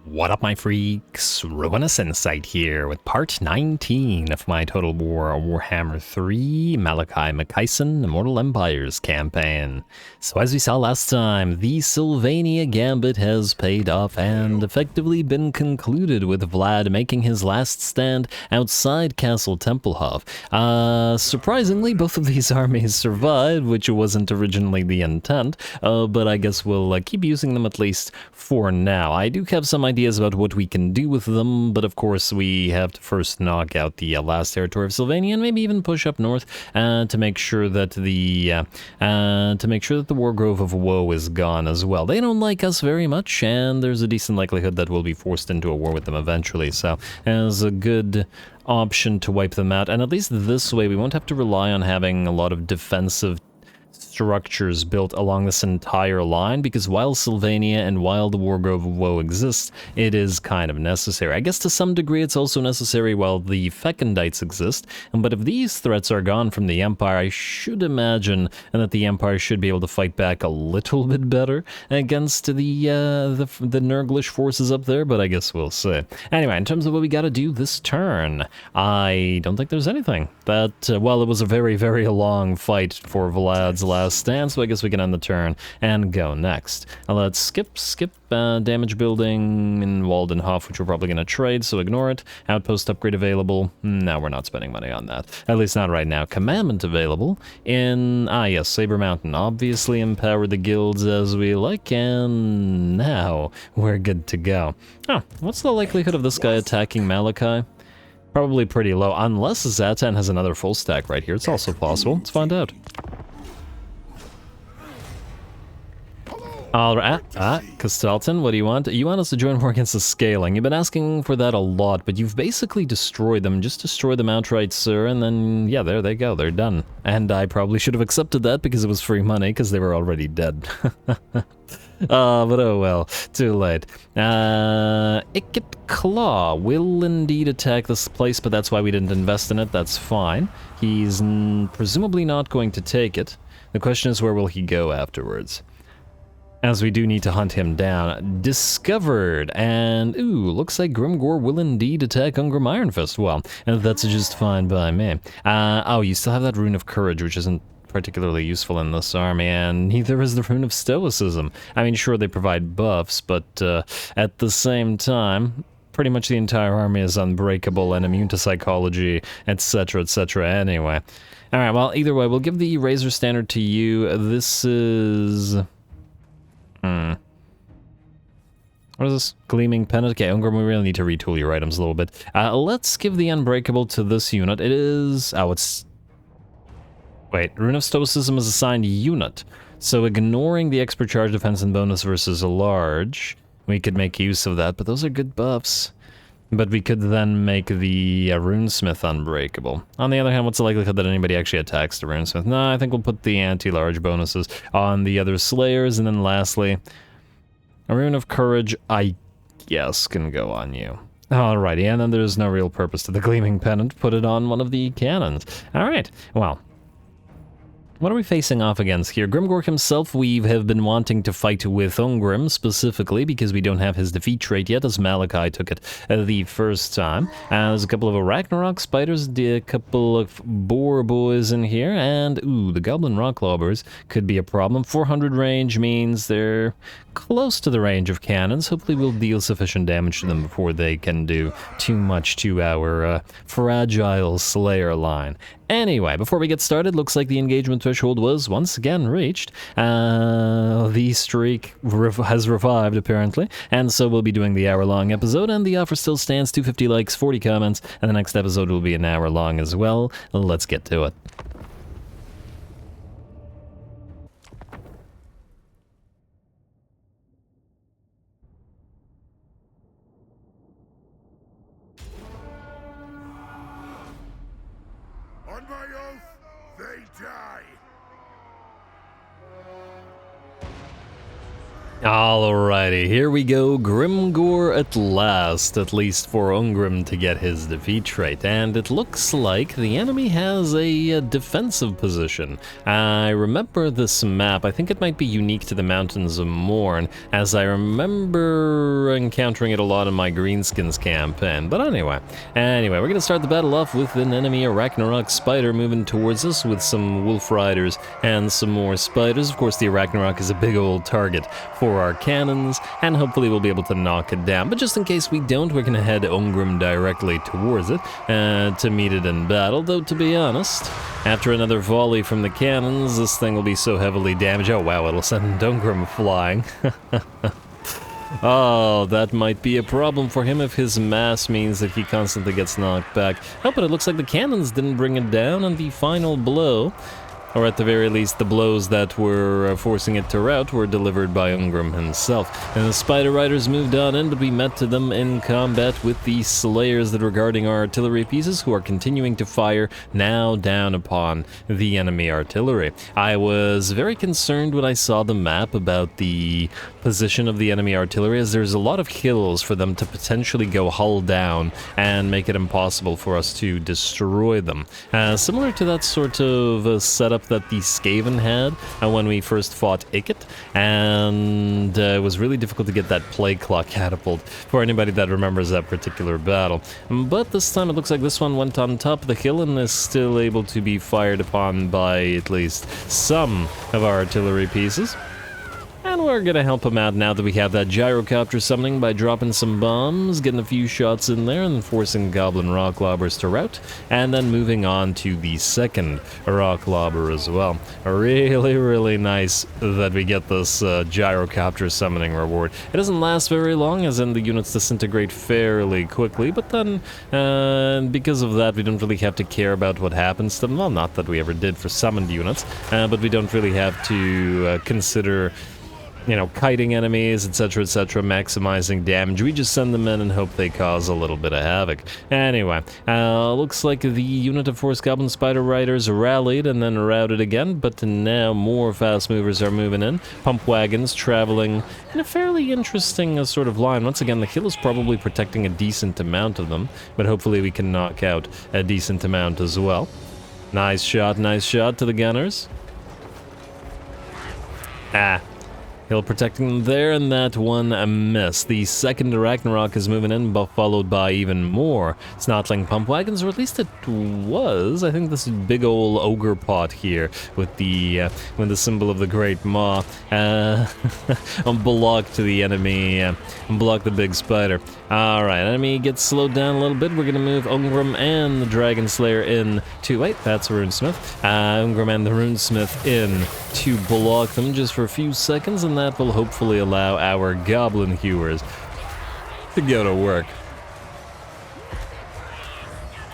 What up, my freaks? RuinusInsight here with part 19 of my Total War Warhammer 3 Malakai Makaisson Immortal Empires campaign. So as we saw last time, the Sylvania Gambit has paid off and effectively been concluded, with Vlad making his last stand outside Castle Tempelhof. Surprisingly, both of these armies survived, which wasn't originally the intent, but I guess we'll keep using them at least for now. I do have some ideas about what we can do with them, but of course we have to first knock out the last territory of Sylvania and maybe even push up north to make sure that the Wargrove of Woe is gone as well. They don't like us very much, and there's a decent likelihood that we'll be forced into a war with them eventually, so as a good option to wipe them out, and at least this way we won't have to rely on having a lot of defensive structures built along this entire line, because while Sylvania and while the Wargrove of Woe exists, it is kind of necessary. I guess to some degree it's also necessary while the Fecondites exist, but if these threats are gone from the Empire, I should imagine that the Empire should be able to fight back a little bit better against the Nurglish forces up there, but I guess we'll see. Anyway, in terms of what we gotta do this turn, I don't think there's anything. Well, it was a very, very long fight for Vlad's last stand, so I guess we can end the turn and go next. Let's skip damage building in Waldenhof, which we're probably going to trade, so ignore it. Outpost upgrade available. No, we're not spending money on that. At least not right now. Commandment available in, yes, Saber Mountain. Obviously empower the guilds as we like, and now we're good to go. Oh, what's the likelihood of this guy attacking Malakai? Probably pretty low, unless Zatan has another full stack right here. It's also possible. Let's find out. Alright, Castelton, what do you want? You want us to join war against the scaling. You've been asking for that a lot, but you've basically destroyed them. Just destroy them outright, sir, and then, yeah, there they go. They're done. And I probably should have accepted that because it was free money, because they were already dead. But oh well, too late. Ikit Claw will indeed attack this place, but that's why we didn't invest in it. That's fine. He's presumably not going to take it. The question is, where will he go afterwards? As we do need to hunt him down. Discovered, and ooh, looks like Grimgor will indeed attack Ungrim Ironfist. Well, and that's just fine by me. Oh, you still have that Rune of Courage, which isn't particularly useful in this army, and neither is the Rune of Stoicism. I mean, sure, they provide buffs, but at the same time, pretty much the entire army is unbreakable and immune to psychology, etc., etc. Anyway. Alright, well, either way, we'll give the Razor Standard to you. This is... What is this? Gleaming Pendant? Okay, Ungrim, we really need to retool your items a little bit. Let's give the Unbreakable to this unit. It is... Oh, it's... Wait, Rune of Stoicism is assigned unit. So ignoring the expert charge defense and bonus versus a large, we could make use of that, but those are good buffs. But we could then make the Runesmith unbreakable. On the other hand, what's the likelihood that anybody actually attacks the Runesmith? No, I think we'll put the anti-large bonuses on the other Slayers, and then lastly, a Rune of Courage, I guess, can go on you. Alrighty, and then there's no real purpose to the Gleaming Pendant. Put it on one of the cannons. Alright, well... What are we facing off against here? Grimgor himself, we have been wanting to fight with Ungrim, specifically because we don't have his defeat trait yet, as Malakai took it the first time. There's a couple of Ragnarok spiders, a couple of boar boys in here, and, ooh, the Goblin Rocklobbers could be a problem. 400 range means they're close to the range of cannons. Hopefully we'll deal sufficient damage to them before they can do too much to our fragile Slayer line. Anyway, before we get started, looks like the engagement threshold was once again reached. The streak has revived, apparently, and so we'll be doing the hour-long episode, and the offer still stands, 250 likes, 40 comments, and the next episode will be an hour long as well. Let's get to it. On my oath, they die! Alrighty, here we go. Grimgor at last, at least for Ungrim to get his defeat trait. And it looks like the enemy has a defensive position. I remember this map. I think it might be unique to the Mountains of Morn, as I remember encountering it a lot in my Greenskins campaign. But anyway, we're going to start the battle off with an enemy Arachnarok spider moving towards us with some wolf riders and some more spiders. Of course, the Arachnarok is a big old target for our cannons, and hopefully we'll be able to knock it down. But just in case we don't, we're going to head Ungrim directly towards it to meet it in battle. Though, to be honest, after another volley from the cannons, this thing will be so heavily damaged. Oh wow, it'll send Ungrim flying. Oh, that might be a problem for him if his mass means that he constantly gets knocked back. Oh, but it looks like the cannons didn't bring it down on the final blow. Or at the very least, the blows that were forcing it to rout were delivered by Ungrim himself. And the Spider Riders moved on in, but we met to them in combat with the Slayers that were guarding our artillery pieces, who are continuing to fire now down upon the enemy artillery. I was very concerned when I saw the map about the position of the enemy artillery, as there's a lot of hills for them to potentially go hull down and make it impossible for us to destroy them. Similar to that sort of setup that the Skaven had when we first fought Ikit, and it was really difficult to get that plague claw catapult for anybody that remembers that particular battle. But this time it looks like this one went on top of the hill and is still able to be fired upon by at least some of our artillery pieces. And we're gonna help him out now that we have that gyrocopter summoning by dropping some bombs, getting a few shots in there, and forcing Goblin Rock Lobbers to rout, and then moving on to the second Rock Lobber as well. Really, really nice that we get this gyrocopter summoning reward. It doesn't last very long, as in the units disintegrate fairly quickly, but then because of that, we don't really have to care about what happens to them. Well, not that we ever did for summoned units, but we don't really have to consider, you know, kiting enemies, etc., maximizing damage. We just send them in and hope they cause a little bit of havoc. Anyway, looks like the unit of Force Goblin Spider Riders rallied and then routed again, but now more fast movers are moving in. Pump wagons traveling in a fairly interesting sort of line. Once again, the hill is probably protecting a decent amount of them, but hopefully we can knock out a decent amount as well. Nice shot to the gunners. Hill protecting them there, and that one a miss. The second Arachnarok is moving in, but followed by even more Snotling pump wagons, or at least it was. I think this big old ogre pot here with the symbol of the Great Maw blocked to the enemy, blocked the big spider. Alright, enemy gets slowed down a little bit. We're gonna move Ungrim and the Dragon Slayer in to, wait, that's Runesmith. Ungrim and the Runesmith in to block them just for a few seconds, and that will hopefully allow our Goblin Hewers to go to work.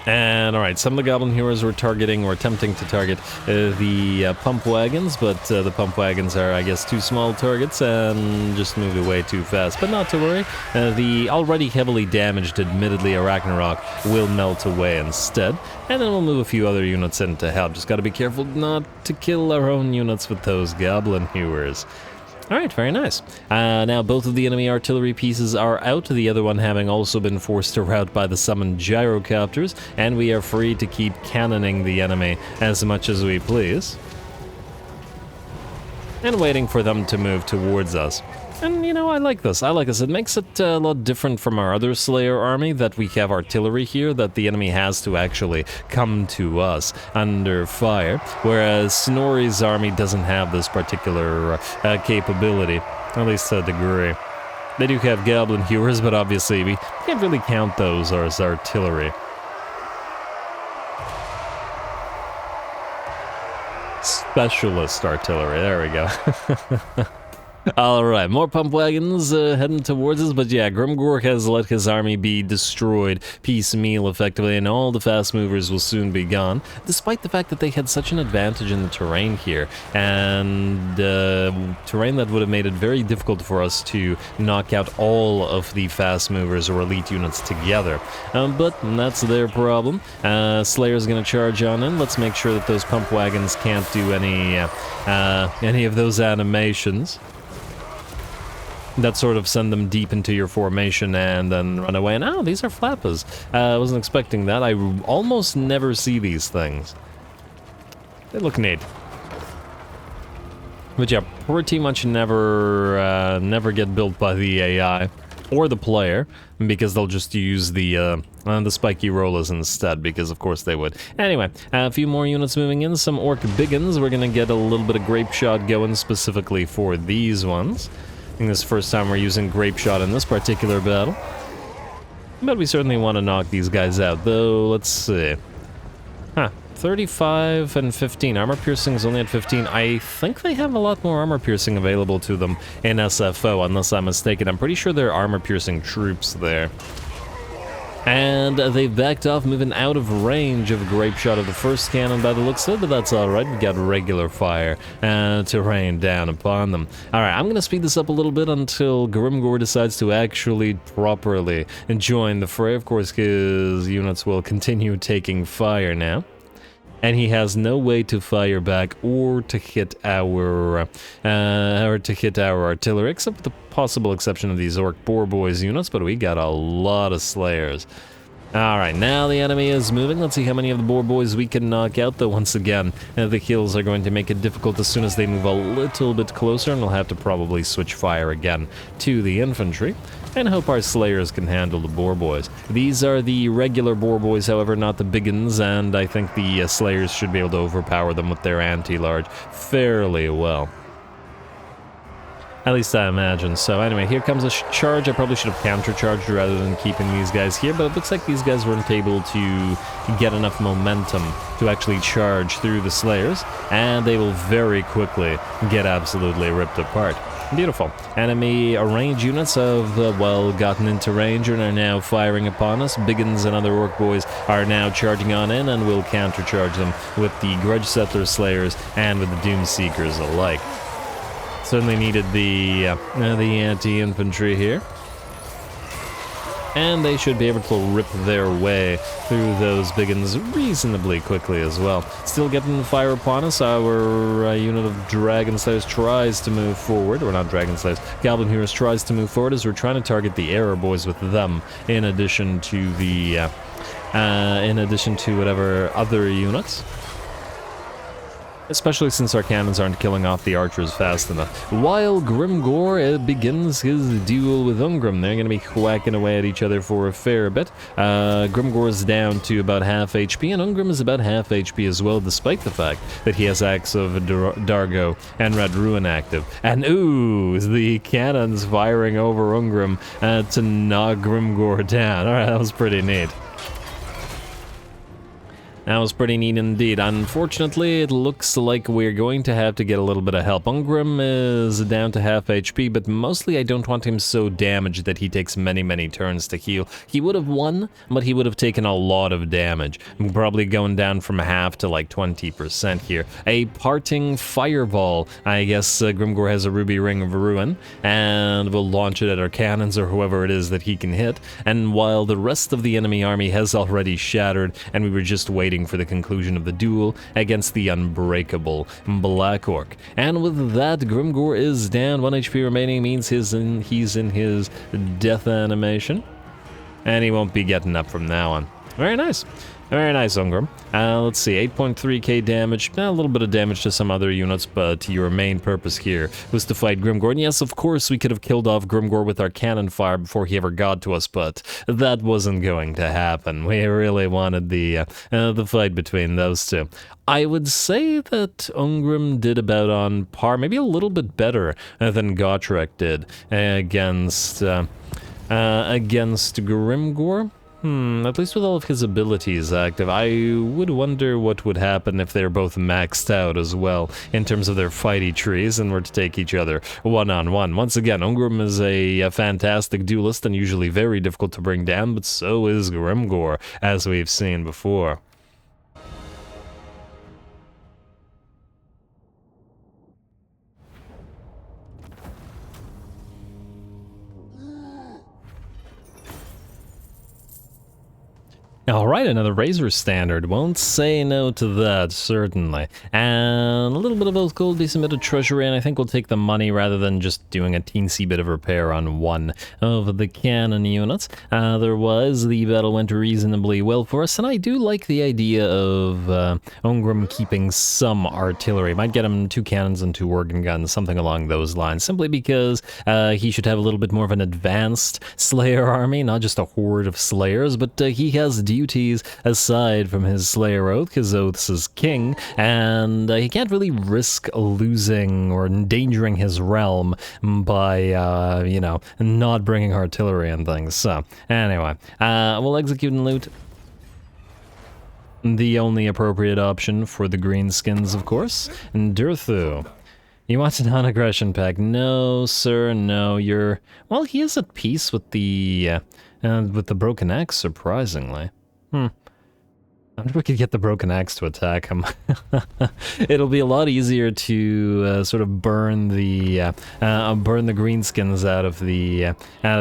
And alright, some of the Goblin Hewers were targeting, or attempting to target, the pump wagons, but the pump wagons are, I guess, too small targets and just moved away too fast. But not to worry, the already heavily damaged, admittedly, Arachnarok will melt away instead, and then we'll move a few other units in to help. Just gotta be careful not to kill our own units with those Goblin Hewers. Alright, very nice. Now both of the enemy artillery pieces are out, the other one having also been forced to rout by the summoned gyrocopters, and we are free to keep cannoning the enemy as much as we please, and waiting for them to move towards us. And, you know, I like this. It makes it a lot different from our other Slayer army, that we have artillery here, that the enemy has to actually come to us under fire, whereas Snorri's army doesn't have this particular capability, at least to a degree. They do have Goblin Hewers, but obviously we can't really count those as artillery. Specialist artillery, there we go. Alright, more pump wagons heading towards us, but yeah, Grimgor has let his army be destroyed piecemeal effectively, and all the fast movers will soon be gone, despite the fact that they had such an advantage in the terrain here, and terrain that would have made it very difficult for us to knock out all of the fast movers or elite units together. But that's their problem. Slayer's gonna charge on in. Let's make sure that those pump wagons can't do any of those animations. that sort of send them deep into your formation and then run away. And oh, these are flappers. I wasn't expecting that. I almost never see these things. They look neat. But yeah, pretty much never get built by the AI or the player, because they'll just use the spiky rollers instead, because of course they would. Anyway, a few more units moving in, some orc biggins. We're gonna get a little bit of grape shot going specifically for these ones. I think this is the first time we're using grape shot in this particular battle. But we certainly want to knock these guys out, though. Let's see. Huh. 35 and 15. Armor piercing is only at 15. I think they have a lot more armor piercing available to them in SFO, unless I'm mistaken. I'm pretty sure there are armor piercing troops there. And they've backed off, moving out of range of grape shot of the first cannon by the looks of it, but that's alright. We got regular fire to rain down upon them. Alright, I'm going to speed this up a little bit until Grimgor decides to actually properly join the fray. Of course, his units will continue taking fire now. And he has no way to fire back or to hit our artillery, except with the possible exception of these Orc Boar Boys units, but we got a lot of Slayers. Alright, now the enemy is moving. Let's see how many of the Boar Boys we can knock out, though once again, the hills are going to make it difficult as soon as they move a little bit closer, and we'll have to probably switch fire again to the infantry, and hope our Slayers can handle the Boar Boys. These are the regular Boar Boys, however, not the biggins, and I think the Slayers should be able to overpower them with their anti-large fairly well. At least I imagine. So anyway, here comes a charge. I probably should have counter-charged rather than keeping these guys here, but it looks like these guys weren't able to get enough momentum to actually charge through the Slayers, and they will very quickly get absolutely ripped apart. Beautiful. Enemy range units have, well, gotten into range and are now firing upon us. Biggins and other Orc Boys are now charging on in, and we'll counter-charge them with the Grudge Settler Slayers and with the Doom Seekers alike. Certainly needed the anti-infantry here. And they should be able to rip their way through those biggins reasonably quickly as well. Still getting the fire upon us. Our unit of Dragon Slayers tries to move forward. Or not Dragon Slayers. Goblin Heroes tries to move forward as we're trying to target the Error Boys with them, in addition to the whatever other units. Especially since our cannons aren't killing off the archers fast enough. While Grimgor begins his duel with Ungrim, they're going to be whacking away at each other for a fair bit. Grimgor is down to about half HP, and Ungrim is about half HP as well, despite the fact that he has Axe of Dargo and Red Ruin active. And ooh, the cannons firing over Ungrim to knock Grimgor down. Alright, that was pretty neat. That was pretty neat indeed. Unfortunately, it looks like we're going to have to get a little bit of help. Ungrim is down to half HP, but mostly I don't want him so damaged that he takes many turns to heal. He would have won, but he would have taken a lot of damage. I'm probably going down from half to like 20% here. A parting fireball. I guess Grimgor has a Ruby Ring of Ruin, and we'll launch it at our cannons or whoever it is that he can hit. And while the rest of the enemy army has already shattered, and we were just waiting for the conclusion of the duel against the unbreakable Black Orc. And with that, Grimgor is down. 1 HP remaining means he's in his death animation. And he won't be getting up from now on. Very nice. Very nice, Ungrim. Let's see, 8.3k damage. A little bit of damage to some other units, but your main purpose here was to fight Grimgor. And yes, of course, we could have killed off Grimgor with our cannon fire before he ever got to us, but that wasn't going to happen. We really wanted the fight between those two. I would say that Ungrim did about on par, maybe a little bit better than Gotrek did against Grimgor. At least with all of his abilities active. I would wonder what would happen if they're both maxed out as well, in terms of their fighty trees, and were to take each other one-on-one. Once again, Ungrim is a fantastic duelist, and usually very difficult to bring down, but so is Grimgor, as we've seen before. Alright, another Razor Standard. Won't say no to that, certainly. And a little bit of old gold, decent bit of treasury, and I think we'll take the money rather than just doing a teensy bit of repair on one of the cannon units. Otherwise, the battle went reasonably well for us, and I do like the idea of Ungrim keeping some artillery. Might get him 2 cannons and 2 organ guns, something along those lines, simply because he should have a little bit more of an advanced Slayer army, not just a horde of Slayers, but he has duties aside from his Slayer oath, because oaths is king, and he can't really risk losing or endangering his realm by, you know, not bringing artillery and things. So, anyway, we'll execute and loot. The only appropriate option for the greenskins, of course. And Durthu. You want a non-aggression pact? No, sir, no, you're... Well, he is at peace with the broken axe, surprisingly. I wonder if we could get the broken axe to attack him. It'll be a lot easier to sort of burn the greenskins out of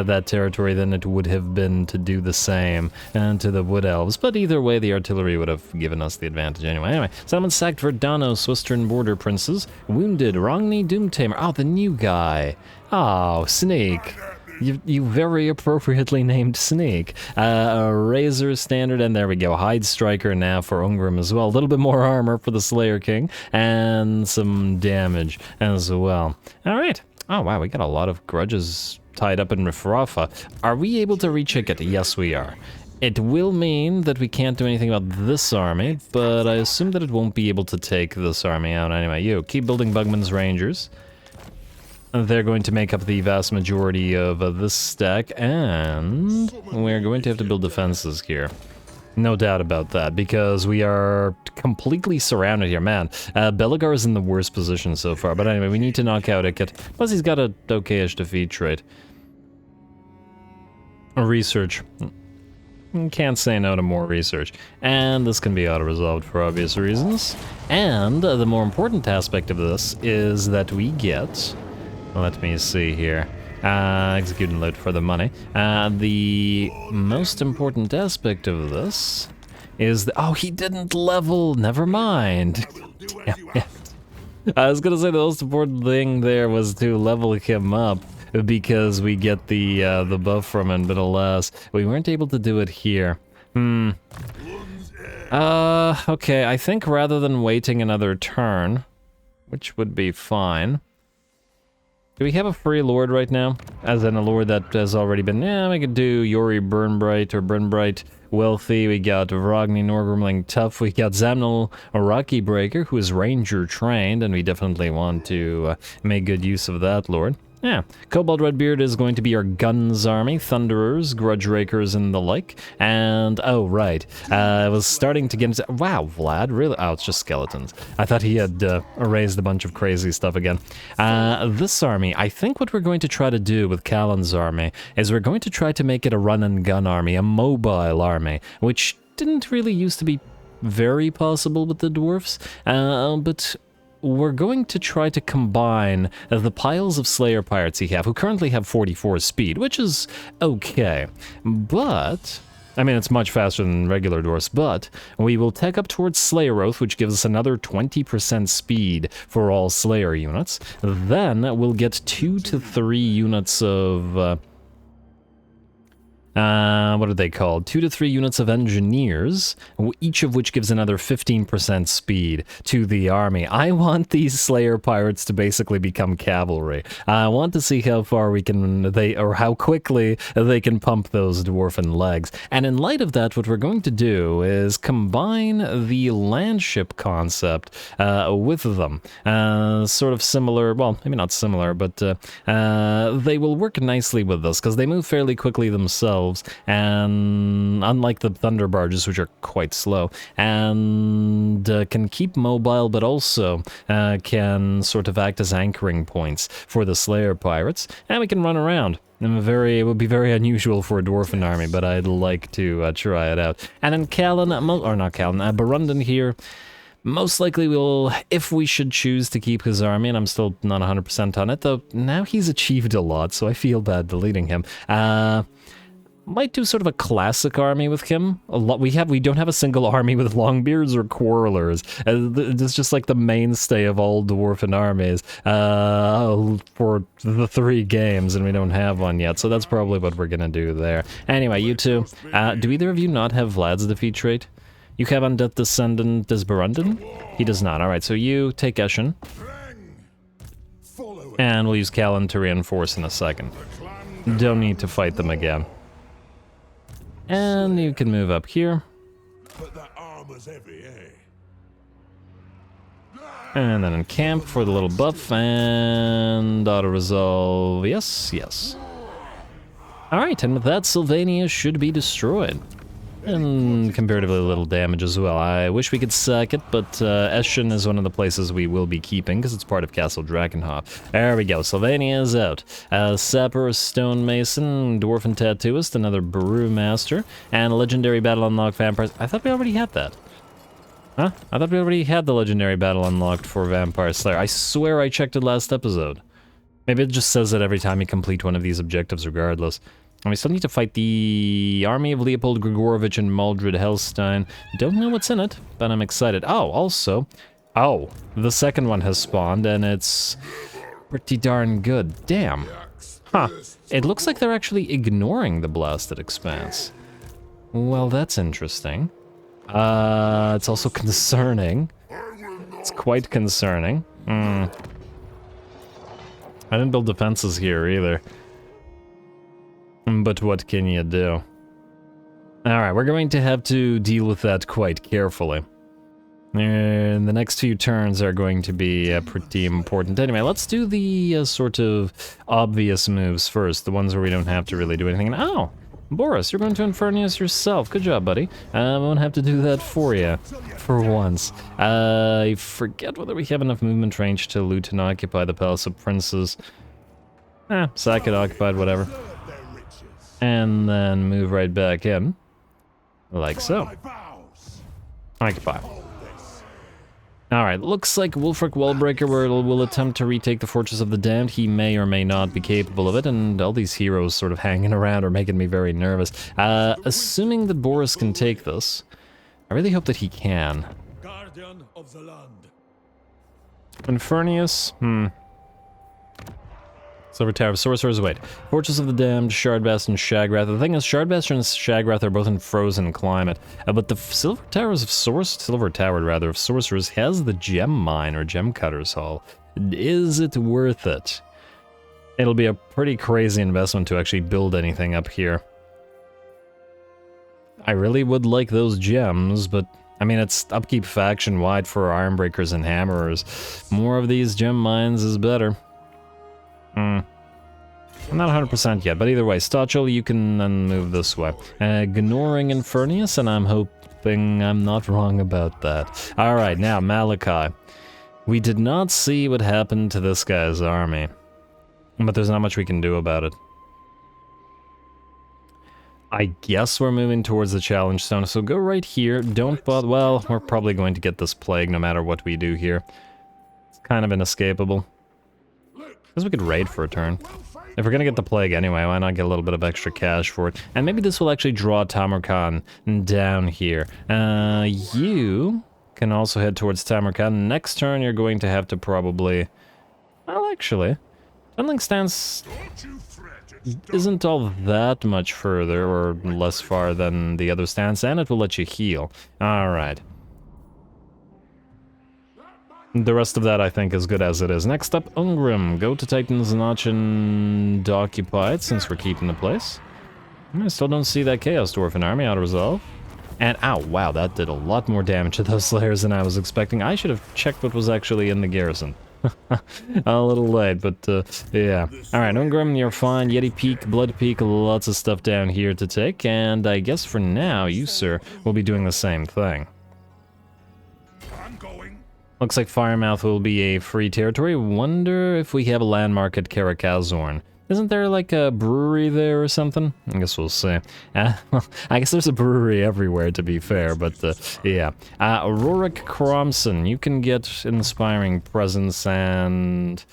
that territory than it would have been to do the same to the wood elves. But either way, the artillery would have given us the advantage anyway. Anyway, settlement sacked for Danos, Western border princes. Wounded, Grungni Doomtamer. Oh, the new guy. Oh, Snake. You very appropriately named Snake. A Razor Standard, and there we go. Hide Striker now for Ungrim as well. A little bit more armor for the Slayer King, and some damage as well. Alright. Oh wow, we got a lot of grudges tied up in Rifrafa. Are we able to recheck it? Yes, we are. It will mean that we can't do anything about this army, but I assume that it won't be able to take this army out anyway. You, keep building Bugman's Rangers. They're going to make up the vast majority of this stack, and we're going to have to build defenses here. No doubt about that, because we are completely surrounded here. Man, Belagar is in the worst position so far, but anyway, we need to knock out Ikit. Plus, he's got a okay-ish defeat trait. Research. Can't say no to more research. And this can be auto-resolved for obvious reasons. And the more important aspect of this is that we get... Let me see here. Execute and load for the money. The most important aspect of this is that... Oh, he didn't level! Never mind. I was gonna say the most important thing there was to level him up, because we get the buff from him, but alas, we weren't able to do it here. Okay, I think rather than waiting another turn, which would be fine... Do we have a free lord right now? As in a lord that has already been... Yeah, we could do Yori Burnbright or Burnbright Wealthy. We got Vrogni Norgrimling Tough. We got Zamnul Rocky Breaker, who is ranger trained, and we definitely want to make good use of that lord. Yeah, Cobalt Redbeard is going to be our guns army, Thunderers, Grudge Rakers, and the like. And, oh, right, I was starting to get into... Wow, Vlad, really? Oh, it's just skeletons. I thought he had erased a bunch of crazy stuff again. This army, I think what we're going to try to do with Callan's army is we're going to try to make it a run-and-gun army, a mobile army, which didn't really used to be very possible with the Dwarfs, but... We're going to try to combine the piles of Slayer Pirates he have, who currently have 44 speed, which is okay. But, I mean, it's much faster than regular Dwarfs, but we will tech up towards Slayer Oath, which gives us another 20% speed for all Slayer units. Then we'll get 2 to 3 units of... what are they called? 2 to 3 units of engineers, each of which gives another 15% speed to the army. I want these Slayer Pirates to basically become cavalry. I want to see how far we can, or how quickly they can pump those dwarfen legs. And in light of that, what we're going to do is combine the landship concept with them. Sort of similar, well, maybe not similar, but they will work nicely with us, because they move fairly quickly themselves. And unlike the thunder barges, which are quite slow, and can keep mobile, but also can sort of act as anchoring points for the Slayer Pirates, and we can run around. It would be very unusual for a dwarfen army, but I'd like to try it out. And then Callan, or not Callan, Barundan here. Most likely we'll, if we should choose to keep his army, and I'm still not 100% on it, though now he's achieved a lot, so I feel bad deleting him. Might do sort of a classic army with him. We don't have a single army with longbeards or quarrelers. It's just like the mainstay of all dwarven armies for the 3 games, and we don't have one yet. So that's probably what we're gonna do there. Anyway, you two, do either of you not have Vlad's defeat trait? You have Undeath Descendant Desbarundin? He does not. All right, so you take Eshin, and we'll use Callan to reinforce in a second. Don't need to fight them again. And you can move up here. But that armor's heavy, eh? And then encamp for the little buff, and auto-resolve. Yes, yes. Alright, and with that, Sylvania should be destroyed. And comparatively little damage as well. I wish we could sack it, but Eshin is one of the places we will be keeping, because it's part of Castle Drakenhof. There we go, Sylvania is out. Sapper, Stonemason, Dwarfen Tattooist, another Brewmaster, and a Legendary Battle Unlocked Vampires. I thought we already had that. Huh? I thought we already had the Legendary Battle unlocked for Vampire Slayer. I swear I checked it last episode. Maybe it just says it every time you complete one of these objectives regardless. And we still need to fight the army of Leopold Grigorovich and Maldred Hellstein. Don't know what's in it, but I'm excited. Oh, also... Oh, the second one has spawned, and it's pretty darn good. Damn. Huh. It looks like they're actually ignoring the Blasted Expanse. Well, that's interesting. It's also concerning. It's quite concerning. I didn't build defenses here either. But what can you do? Alright, we're going to have to deal with that quite carefully. And the next few turns are going to be pretty important. Anyway, let's do the sort of obvious moves first. The ones where we don't have to really do anything. And, oh! Boris, you're going to Infernius yourself. Good job, buddy. I won't have to do that for you. For once. I forget whether we have enough movement range to loot and occupy the Palace of Princes. Sack it, occupied, whatever. And then move right back in. Like so. Occupy. Alright, looks like Wulfric Wallbreaker will attempt to retake the Fortress of the Damned. He may or may not be capable of it, and all these heroes sort of hanging around are making me very nervous. Assuming that Boris can take this, I really hope that he can. Guardian of the land. Infernius, Silver Tower of Sorcerers, wait. Fortress of the Damned, Shardbast, and Shagrath. The thing is, Shardbast and Shagrath are both in frozen climate, but the Silver Tower of Sorcerers has the Gem Mine, or Gem Cutter's Hall. Is it worth it? It'll be a pretty crazy investment to actually build anything up here. I really would like those gems, but I mean, it's upkeep faction-wide for Ironbreakers and Hammerers. More of these gem mines is better. I'm not 100% yet, but either way, Stochel, you can then move this way. Ignoring Infernius, and I'm hoping I'm not wrong about that. Alright, now, Malakai. We did not see what happened to this guy's army, but there's not much we can do about it. I guess we're moving towards the challenge zone, so go right here. Don't bother. Well, we're probably going to get this plague no matter what we do here. It's kind of inescapable. Because we could raid for a turn. If we're gonna get the plague anyway, why not get a little bit of extra cash for it? And maybe this will actually draw Tamarkan down here. You can also head towards Tamarkan. Next turn, you're going to have to probably... Well, actually, Tunneling Stance isn't all that much further or less far than the other stance, and it will let you heal. Alright. The rest of that, I think, is good as it is. Next up, Ungrim. Go to Titan's Notch and occupy it, since we're keeping the place. I still don't see that Chaos Dwarfen army out of resolve. And, ow, wow, that did a lot more damage to those slayers than I was expecting. I should have checked what was actually in the garrison. A little late, but, yeah. Alright, Ungrim, you're fine. Yeti Peak, Blood Peak, lots of stuff down here to take. And I guess for now, you, sir, will be doing the same thing. Looks like Firemouth will be a free territory. Wonder if we have a landmark at Karakazorn. Isn't there like a brewery there or something? I guess we'll see. Well, I guess there's a brewery everywhere, to be fair, but yeah. Rorik Cromson, you can get Inspiring Presence and...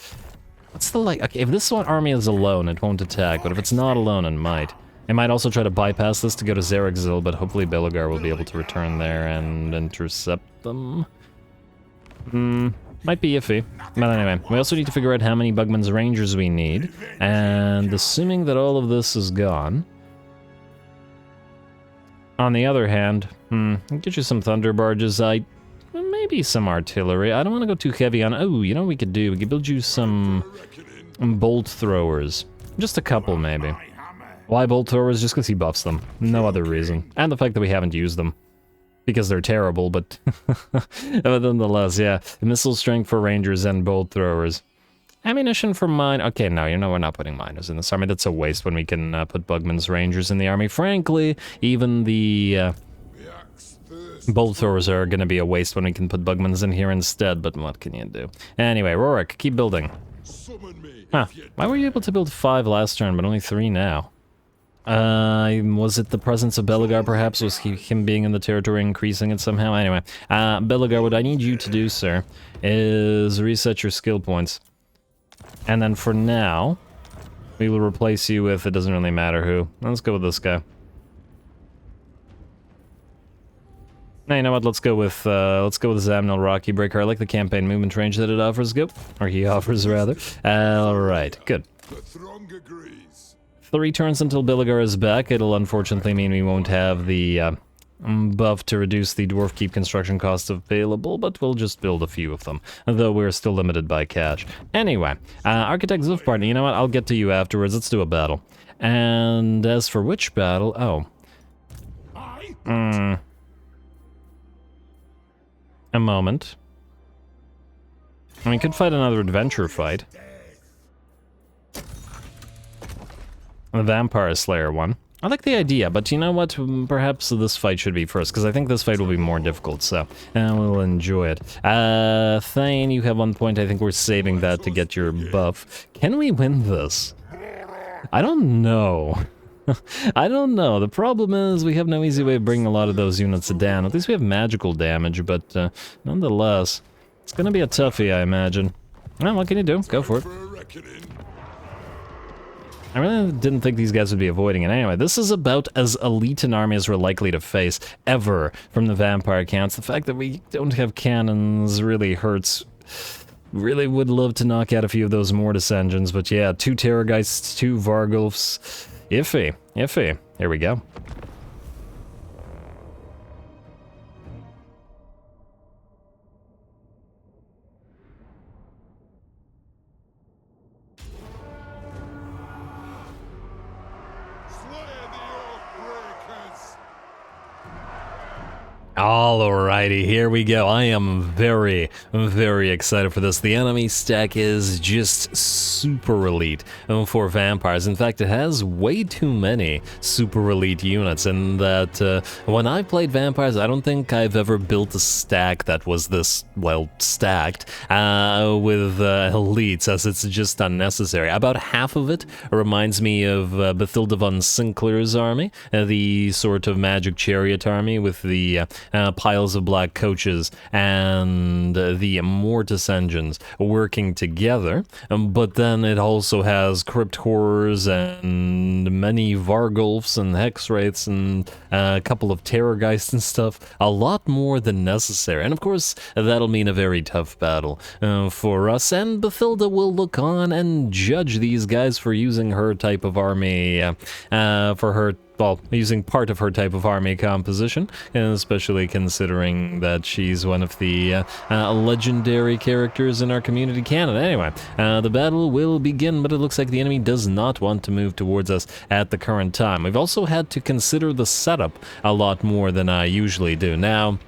What's the like... Okay, if this one army is alone, it won't attack, but if it's not alone, it might. I might also try to bypass this to go to Zarexil, but hopefully Belagar will be able to return there and intercept them. Might be iffy. But anyway, we also need to figure out how many Bugman's Rangers we need. And assuming that all of this is gone... On the other hand, I'll get you some Thunder Barges, maybe some artillery. I don't want to go too heavy on... Oh, you know what we could do? We could build you some bolt throwers. Just a couple, maybe. Why bolt throwers? Just because he buffs them. No other reason. And the fact that we haven't used them. Because they're terrible, but nonetheless, yeah. Missile strength for rangers and bolt throwers. Ammunition for mine. Okay, no, you know we're not putting miners in this army. That's a waste when we can put Bugman's Rangers in the army. Frankly, even the bolt throwers are going to be a waste when we can put Bugman's in here instead, but what can you do? Anyway, Rorik, keep building. Huh, why were you able to build 5 last turn, but only 3 now? Was it the presence of Belagar, perhaps? Was him being in the territory increasing it somehow? Anyway, Belagar, what I need you to do, sir, is reset your skill points. And then for now, we will replace you with, it doesn't really matter who. Let's go with this guy. Now, you know what, let's go with Zamnil Rocky Breaker. I like the campaign movement range that it offers, go. Or he offers, rather. Alright, good. 3 turns until Belagar is back. It'll unfortunately mean we won't have the buff to reduce the Dwarf Keep construction costs available, but we'll just build a few of them, though we're still limited by cash. Anyway, Architect Zufbartner, you know what, I'll get to you afterwards. Let's do a battle. And as for which battle, a moment. We could fight another adventure fight. The Vampire Slayer one. I like the idea, but you know what? Perhaps this fight should be first, because I think this fight will be more difficult, so we'll enjoy it. Thane, you have 1 point. I think we're saving that to get your buff. Can we win this? I don't know. I don't know. The problem is we have no easy way of bringing a lot of those units down. At least we have magical damage, but nonetheless, it's going to be a toughie, I imagine. Well, what can you do? Go for it. I really didn't think these guys would be avoiding it. Anyway, this is about as elite an army as we're likely to face ever from the vampire counts. The fact that we don't have cannons really hurts. Really would love to knock out a few of those Mortis engines, but yeah, 2 Terrorgeists, 2 Vargulfs. Iffy, iffy. Here we go. Alrighty, here we go. I am very, very excited for this. The enemy stack is just super elite for vampires. In fact, it has way too many super elite units, and that when I've played vampires, I don't think I've ever built a stack that was this, well, stacked with elites, as it's just unnecessary. About half of it reminds me of Bathilda von Sinclair's army, the sort of magic chariot army with the piles of black coaches and the Mortis engines working together, but then it also has crypt horrors and many Vargulfs and Hexwraiths and a couple of Terrorgeists and stuff, a lot more than necessary, and of course that'll mean a very tough battle for us, and Bathilda will look on and judge these guys for using her type of army, well, using part of her type of army composition, especially considering that she's one of the legendary characters in our community canon. Anyway, the battle will begin, but it looks like the enemy does not want to move towards us at the current time. We've also had to consider the setup a lot more than I usually do. Now,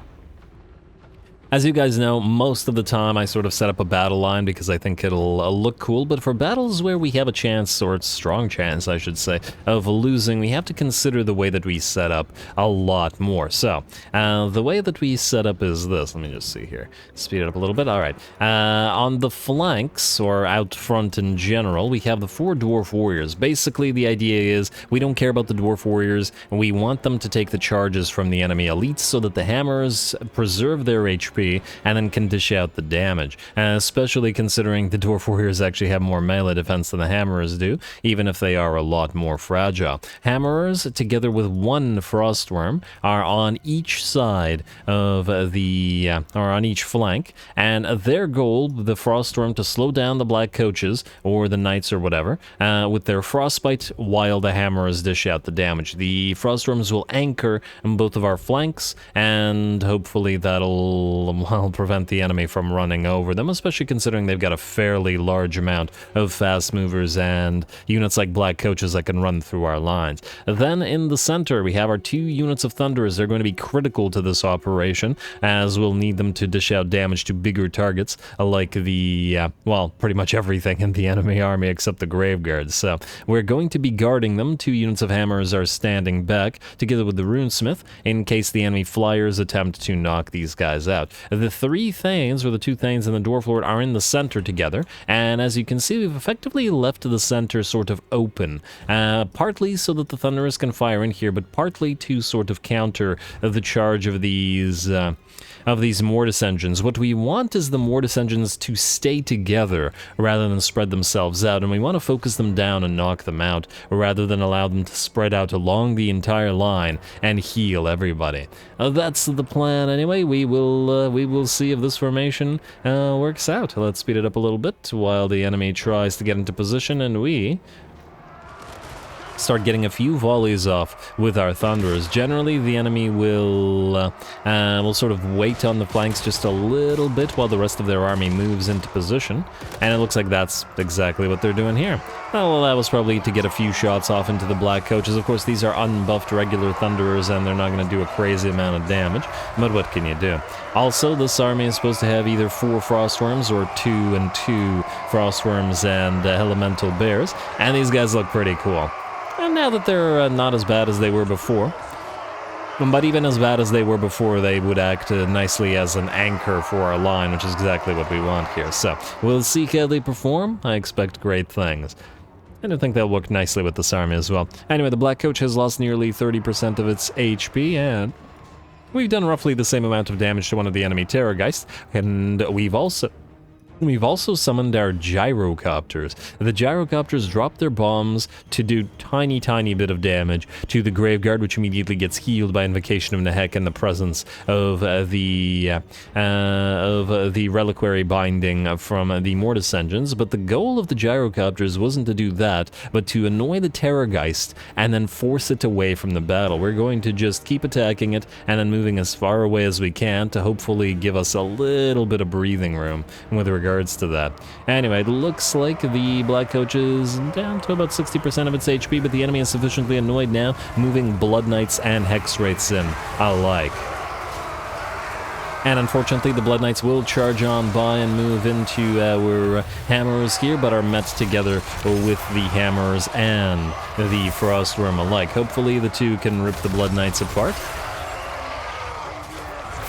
as you guys know, most of the time I sort of set up a battle line because I think it'll look cool, but for battles where we have a chance, or a strong chance I should say, of losing, we have to consider the way that we set up a lot more. So, the way that we set up is this. Let me just see here. Speed it up a little bit. Alright. On the flanks, or out front in general, we have the 4 Dwarf Warriors. Basically, the idea is we don't care about the Dwarf Warriors, and we want them to take the charges from the enemy elites so that the Hammers preserve their HP HP and then can dish out the damage, especially considering the Dwarf Warriors actually have more melee defense than the Hammerers do, even if they are a lot more fragile. Hammerers, together with one Frostworm, are on each side of or on each flank, and their goal, the Frostworm, to slow down the Black Coaches, or the Knights or whatever, with their Frostbite, while the Hammerers dish out the damage. The Frostworms will anchor on both of our flanks, and hopefully that'll prevent the enemy from running over them, especially considering they've got a fairly large amount of fast movers and units like Black Coaches that can run through our lines. Then in the center, we have our 2 units of Thunderers. They're going to be critical to this operation, as we'll need them to dish out damage to bigger targets, like well, pretty much everything in the enemy army except the Graveguards. So we're going to be guarding them. 2 units of Hammers are standing back, together with the Runesmith, in case the enemy flyers attempt to knock these guys out. The 3 Thanes, or the 2 Thanes and the Dwarf Lord, are in the center together, and as you can see, we've effectively left the center sort of open, partly so that the Thunderers can fire in here, but partly to sort of counter the charge of these Mortis engines. What we want is the Mortis engines to stay together rather than spread themselves out, and we want to focus them down and knock them out rather than allow them to spread out along the entire line and heal everybody. That's the plan anyway. We will see if this formation works out. Let's speed it up a little bit while the enemy tries to get into position, and we start getting a few volleys off with our Thunderers. Generally, the enemy will sort of wait on the flanks just a little bit while the rest of their army moves into position, and it looks like that's exactly what they're doing here. Well, that was probably to get a few shots off into the Black Coaches. Of course, these are unbuffed regular Thunderers, and they're not going to do a crazy amount of damage, but what can you do? Also, this army is supposed to have either 4 Frostworms or 2 and 2 Frostworms and Elemental Bears, and these guys look pretty cool. And now that they're not as bad as they were before, but even as bad as they were before, they would act nicely as an anchor for our line, which is exactly what we want here. So, we'll see how they perform. I expect great things. And I think they'll work nicely with this army as well. Anyway, the Black Coach has lost nearly 30% of its HP, and we've done roughly the same amount of damage to one of the enemy Terrorgeists, and we've also summoned our Gyrocopters. The Gyrocopters drop their bombs to do tiny bit of damage to the Graveguard, which immediately gets healed by Invocation of Nehek in the presence of the Reliquary Binding from the Mortis engines. But the goal of the Gyrocopters wasn't to do that, but to annoy the Terrorgeist and then force it away from the battle. We're going to just keep attacking it and then moving as far away as we can to hopefully give us a little bit of breathing room with regards to that. Anyway, it looks like the Black Coach is down to about 60% of its HP, but the enemy is sufficiently annoyed now, moving Blood Knights and Hex Wraiths in alike. And unfortunately, the Blood Knights will charge on by and move into our Hammerers here, but are met together with the Hammerers and the Frostworm alike. Hopefully, the 2 can rip the Blood Knights apart,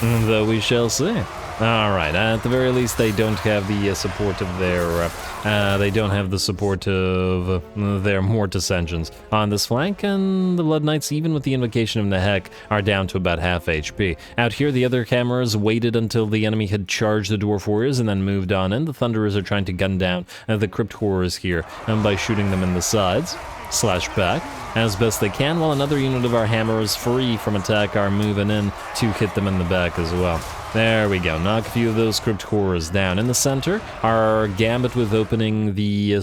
though we shall see. Alright, at the very least they don't have the support of their Mortis engines on this flank, and the Blood Knights, even with the Invocation of Nehek, are down to about half HP. Out here, the other Hammerers waited until the enemy had charged the Dwarf Warriors and then moved on in. The Thunderers are trying to gun down the Crypt Horrors here by shooting them in the sides / back as best they can, while another unit of our Hammerers, free from attack, are moving in to hit them in the back as well. There we go, knock a few of those Crypt Horrors down. In the center, our gambit with opening the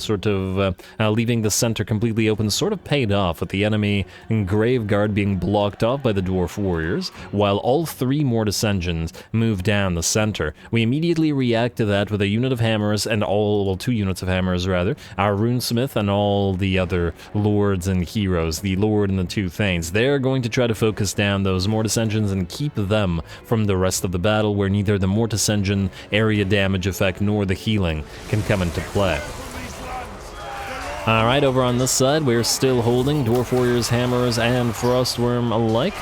leaving the center completely open sort of paid off, with the enemy Graveguard being blocked off by the Dwarf Warriors, while all 3 Mortis engines move down the center. We immediately react to that with a unit of Hammers and 2 units of Hammers rather, our Runesmith and all the other Lords and Heroes, the Lord and the 2 Thanes. They're going to try to focus down those Mortis engines and keep them from the rest of the battle, where neither the Mortis engine area damage effect nor the healing can come into play. Alright, over on this side, we're still holding Dwarf Warriors, Hammerers, and Frostworm alike.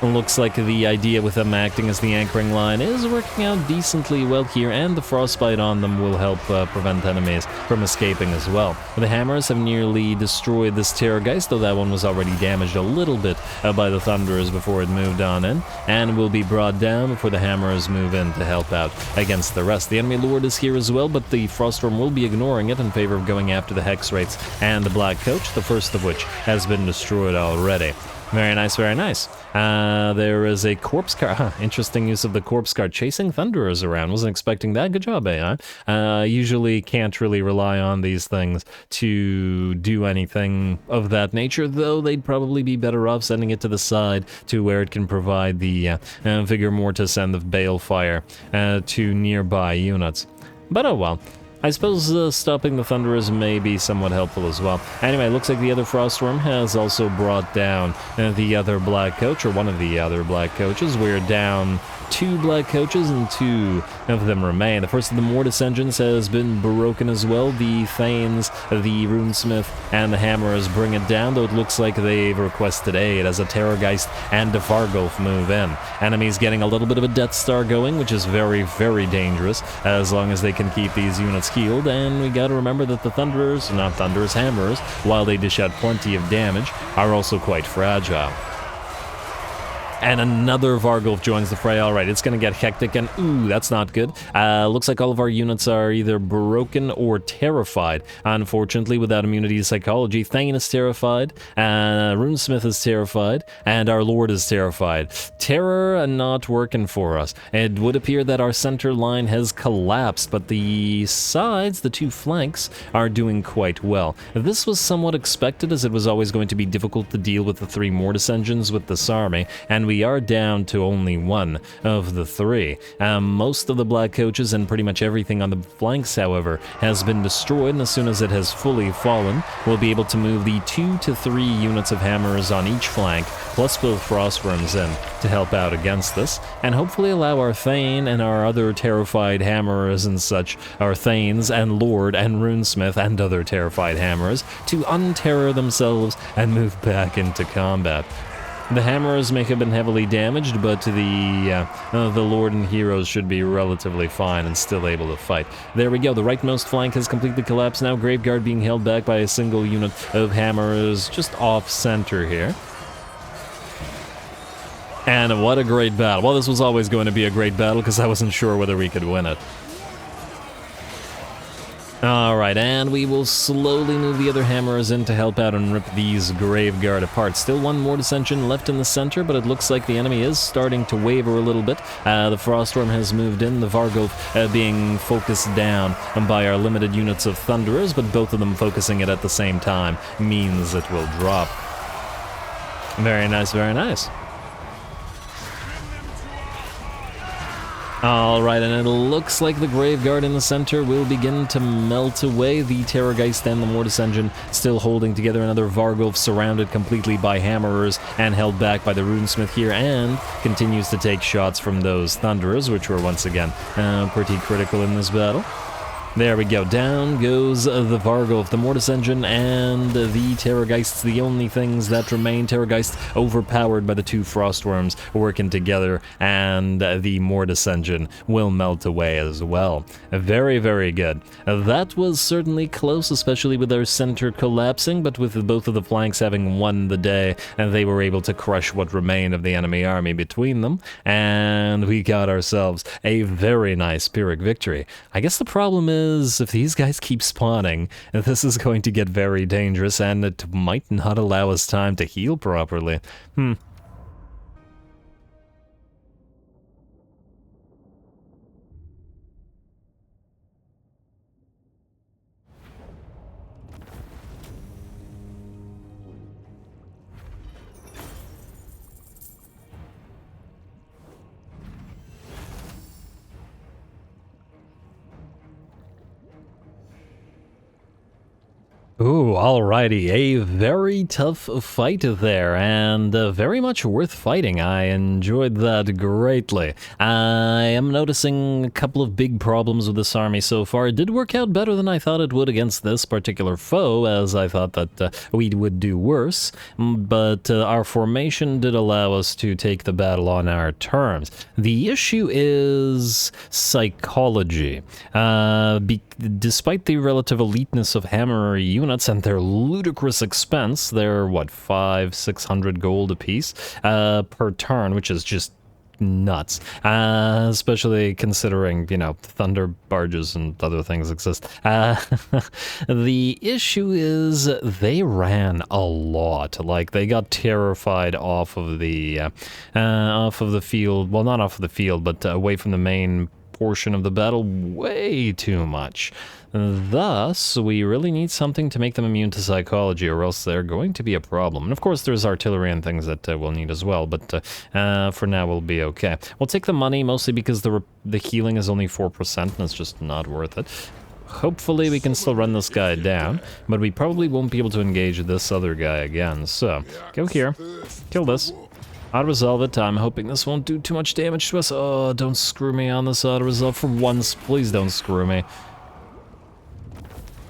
It looks like the idea with them acting as the anchoring line is working out decently well here, and the frostbite on them will help prevent enemies from escaping as well. The hammers have nearly destroyed this Terrorgeist, though that one was already damaged a little bit by the Thunderers before it moved on in, and will be brought down before the hammers move in to help out against the rest. The enemy Lord is here as well, but the Froststorm will be ignoring it in favor of going after the Hex Wraiths and the Black Coach, the first of which has been destroyed already. Very nice, very nice. There is a corpse card. Huh, interesting use of the corpse card. Chasing Thunderers around. Wasn't expecting that. Good job, AI. Usually can't really rely on these things to do anything of that nature, though they'd probably be better off sending it to the side to where it can provide the Vigor Mortis and the Balefire to nearby units. But oh well. I suppose stopping the Thunderers may be somewhat helpful as well. Anyway, looks like the other Froststorm has also brought down the other Black Coach, or one of the other Black Coaches. We're down 2 Black Coaches and 2 of them remain. The first of the Mortis engines has been broken as well. The Thanes, the Runesmith, and the Hammers bring it down, though it looks like they've requested aid as a Terrorgeist and a Vargulf move in. Enemies getting a little bit of a Death Star going, which is very, very dangerous, as long as they can keep these units healed. And we gotta remember that the Thunderers, not Thunderers, Hammers, while they dish out plenty of damage, are also quite fragile. And another Vargulf joins the fray. Alright, it's gonna get hectic, and ooh, that's not good. Looks like all of our units are either broken or terrified. Unfortunately, without immunity to psychology, Thane is terrified, Runesmith is terrified, and our Lord is terrified. Terror not working for us. It would appear that our center line has collapsed, but the sides, the 2 flanks, are doing quite well. This was somewhat expected, as it was always going to be difficult to deal with the 3 Mortis engines with this army, and we are down to only 1 of the 3. Most of the Black Coaches and pretty much everything on the flanks, however, has been destroyed, and as soon as it has fully fallen, we'll be able to move the 2 to 3 units of Hammers on each flank, plus both Frostworms in, to help out against this, and hopefully allow our Thane and our other terrified Hammers and such, our Thanes and Lord and Runesmith and other terrified Hammers, to unterror themselves and move back into combat. The Hammers may have been heavily damaged, but the Lord and Heroes should be relatively fine and still able to fight. There we go, the rightmost flank has completely collapsed now, Graveguard being held back by a single unit of Hammers just off-center here. And what a great battle. Well, this was always going to be a great battle, because I wasn't sure whether we could win it. Alright, and we will slowly move the other Hammers in to help out and rip these Graveguard apart. Still 1 more dissension left in the center, but it looks like the enemy is starting to waver a little bit. The Froststorm has moved in, the Vargulf being focused down by our limited units of Thunderers, but both of them focusing it at the same time means it will drop. Very nice, very nice. Alright, and it looks like the Graveguard in the center will begin to melt away. The Terrorgeist and the Mortis engine still holding together. Another Vargulf surrounded completely by Hammerers and held back by the Runesmith here, and continues to take shots from those Thunderers, which were once again pretty critical in this battle. There we go, down goes the Vargulf, the Mortis engine, and the Terrorgeists, the only things that remain. Terrorgeist overpowered by the 2 Frostworms working together, and the Mortis engine will melt away as well. Very, very good. That was certainly close, especially with our center collapsing, but with both of the flanks having won the day, and they were able to crush what remained of the enemy army between them, and we got ourselves a very nice Pyrrhic victory. I guess the problem is, if these guys keep spawning, this is going to get very dangerous, and it might not allow us time to heal properly. Ooh, alrighty, a very tough fight there, and very much worth fighting. I enjoyed that greatly. I am noticing a couple of big problems with this army so far. It did work out better than I thought it would against this particular foe, as I thought that we would do worse, but our formation did allow us to take the battle on our terms. The issue is psychology. Despite the relative eliteness of hammer units and their ludicrous expense, they're what, 500-600 gold apiece per turn, which is just nuts, especially considering, you know, thunder barges and other things exist. The issue is they ran a lot. Like, they got terrified off of the field. Well, not off of the field, but away from the main portion of the battle way too much. Thus, we really need something to make them immune to psychology, or else they're going to be a problem. And of course, there's artillery and things that we'll need as well, but for now, we'll be okay. We'll take the money, mostly because the healing is only 4%, and it's just not worth it. Hopefully, we can still run this guy down, but we probably won't be able to engage this other guy again. So, go here, kill this. Auto-resolve it. I'm hoping this won't do too much damage to us. Oh, don't screw me on this auto-resolve for once. Please don't screw me.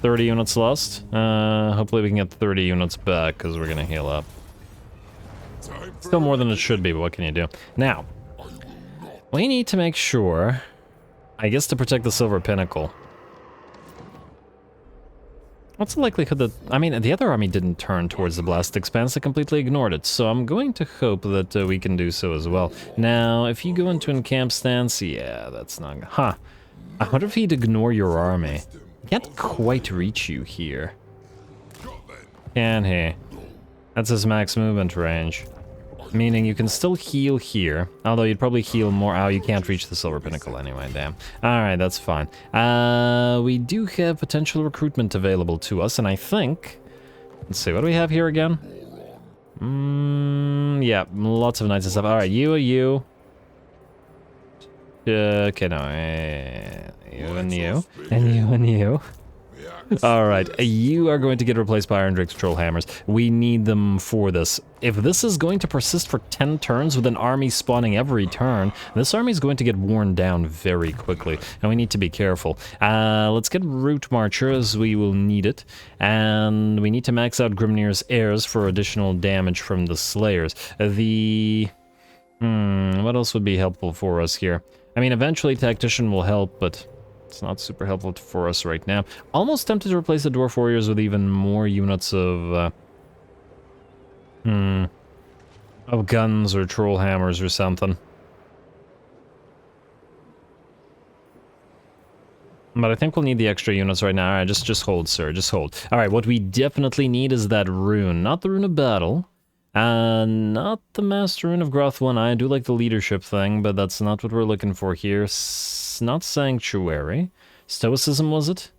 30 units lost. Hopefully we can get 30 units back, because we're going to heal up. Still more than it should be, but what can you do? Now, we need to make sure, I guess, to protect the Silver Pinnacle. What's the likelihood that... I mean, the other army didn't turn towards the Blast Expanse, they completely ignored it, so I'm going to hope that we can do so as well. Now, if you go into encamp stance, yeah, that's not... Huh. I wonder if he'd ignore your army. He can't quite reach you here. Can he? That's his max movement range. Meaning you can still heal here, although you'd probably heal more. Oh, you can't reach the Silver Pinnacle anyway, damn. Alright, that's fine. We do have potential recruitment available to us, and I think... Let's see, what do we have here again? Yeah, lots of knights and stuff. Alright, you. Okay, no, you and you. And you and you. Alright, you are going to get replaced by Iron Drake's Troll Hammers. We need them for this. If this is going to persist for 10 turns with an army spawning every turn, this army is going to get worn down very quickly, and we need to be careful. Let's get Root Marchers, we will need it, and we need to max out Grimnir's Heirs for additional damage from the Slayers. What else would be helpful for us here? I mean, eventually Tactician will help, but... it's not super helpful for us right now. Almost tempted to replace the Dwarf Warriors with even more units of guns or Troll Hammers or something. But I think we'll need the extra units right now. Alright, just hold, sir, just hold. Alright, what we definitely need is that rune. Not the Rune of Battle. Not the Master Rune of Groth 1. I do like the leadership thing, but that's not what we're looking for here. Not Sanctuary. Stoicism, was it?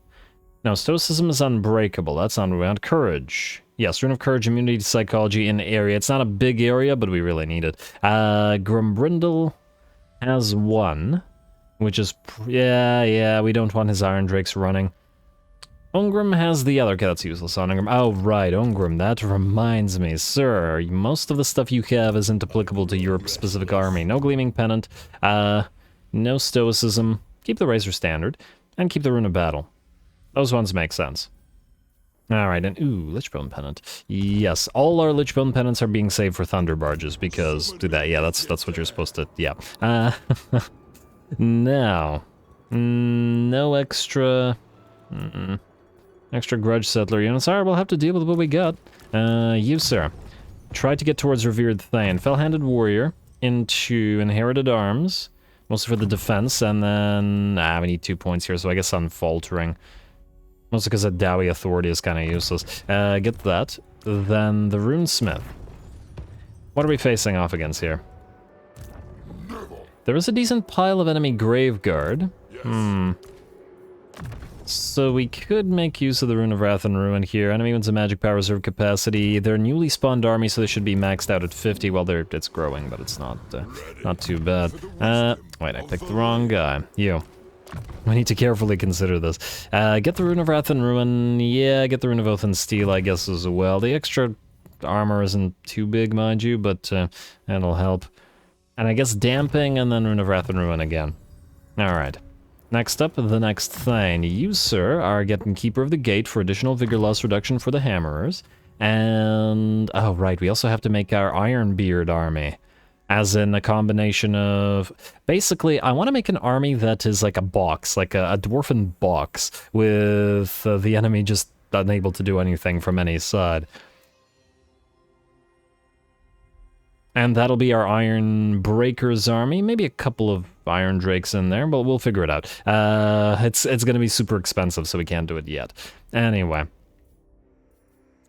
No, Stoicism is Unbreakable. That's on Courage. Yes, Rune of Courage, immunity to psychology in area. It's not a big area, but we really need it. Grimbrindle has one, which is... yeah, we don't want his Iron Drakes running. Ongrim has the other. Okay, that's useless on Ongrim. Oh, right, Ongrim. That reminds me. Sir, most of the stuff you have isn't applicable to your specific army. No Gleaming Pennant, no Stoicism. Keep the Razor Standard, and keep the Rune of Battle. Those ones make sense. Alright, and ooh, Lichbone Pennant. Yes, all our Lichbone Pennants are being saved for Thunder Barges, because... do that, yeah, that's what you're supposed to... yeah. Now... no extra... extra Grudge Settler units. Alright, we'll have to deal with what we got. You, sir. Tried to get towards Revered Thane. Fell-Handed Warrior into Inherited Arms. Mostly for the defense, and then... we need 2 points here, so I guess Unfaltering. Mostly because that Dowie Authority is kind of useless. Get that. Then the Runesmith. What are we facing off against here? There is a decent pile of enemy Graveguard. So we could make use of the Rune of Wrath and Ruin here. Enemy wins a magic power reserve capacity. They're a newly spawned army, so they should be maxed out at 50. Well, it's growing, but it's not too bad. Wait, I picked the wrong guy. You. We need to carefully consider this. Get the Rune of Wrath and Ruin. Yeah, get the Rune of Oath and Steel, I guess, as well. The extra armor isn't too big, mind you, but that'll help. And I guess Damping and then Rune of Wrath and Ruin again. Alright. Next up, the next thing. You, sir, are getting Keeper of the Gate for additional vigor loss reduction for the Hammerers. And... oh, right, we also have to make our Ironbeard army. As in a combination of... basically, I want to make an army that is like a box, like a dwarfen box, with the enemy just unable to do anything from any side. And that'll be our Iron Breakers army. Maybe a couple of Iron Drakes in there, but we'll figure it out. It's going to be super expensive, so we can't do it yet. Anyway.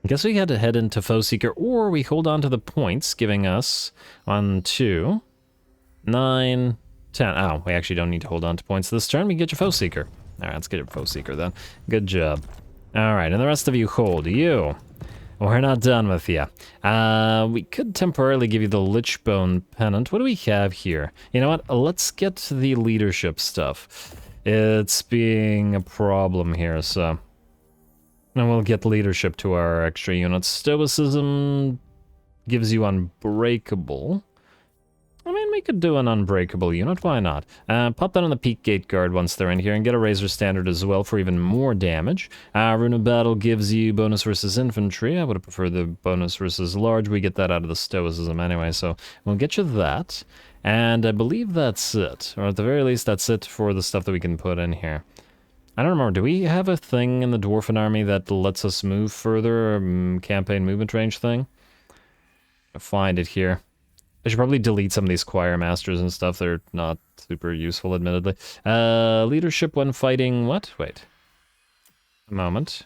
I guess we had to head into Foe Seeker, or we hold on to the points, giving us 1, 2, 9, 10. Oh, we actually don't need to hold on to points this turn. We get your Foe Seeker. Alright, let's get your Foe Seeker then. Good job. Alright, and the rest of you hold. You. We're not done with you. We could temporarily give you the Lichbone Pennant. What do we have here? You know what? Let's get the leadership stuff. It's being a problem here, so... and we'll get leadership to our extra units. Stoicism gives you Unbreakable. I mean, we could do an Unbreakable unit, why not? Pop that on the Peak Gate Guard once they're in here, and get a Razor Standard as well for even more damage. Rune of Battle gives you bonus versus infantry. I would have preferred the bonus versus large. We get that out of the Stoicism anyway, so we'll get you that. And I believe that's it. Or at the very least, that's it for the stuff that we can put in here. I don't remember, do we have a thing in the Dwarfen army that lets us move further? Campaign movement range thing? I'll find it here. I should probably delete some of these choir masters and stuff. They're not super useful, admittedly. Leadership when fighting... what? Wait. A moment.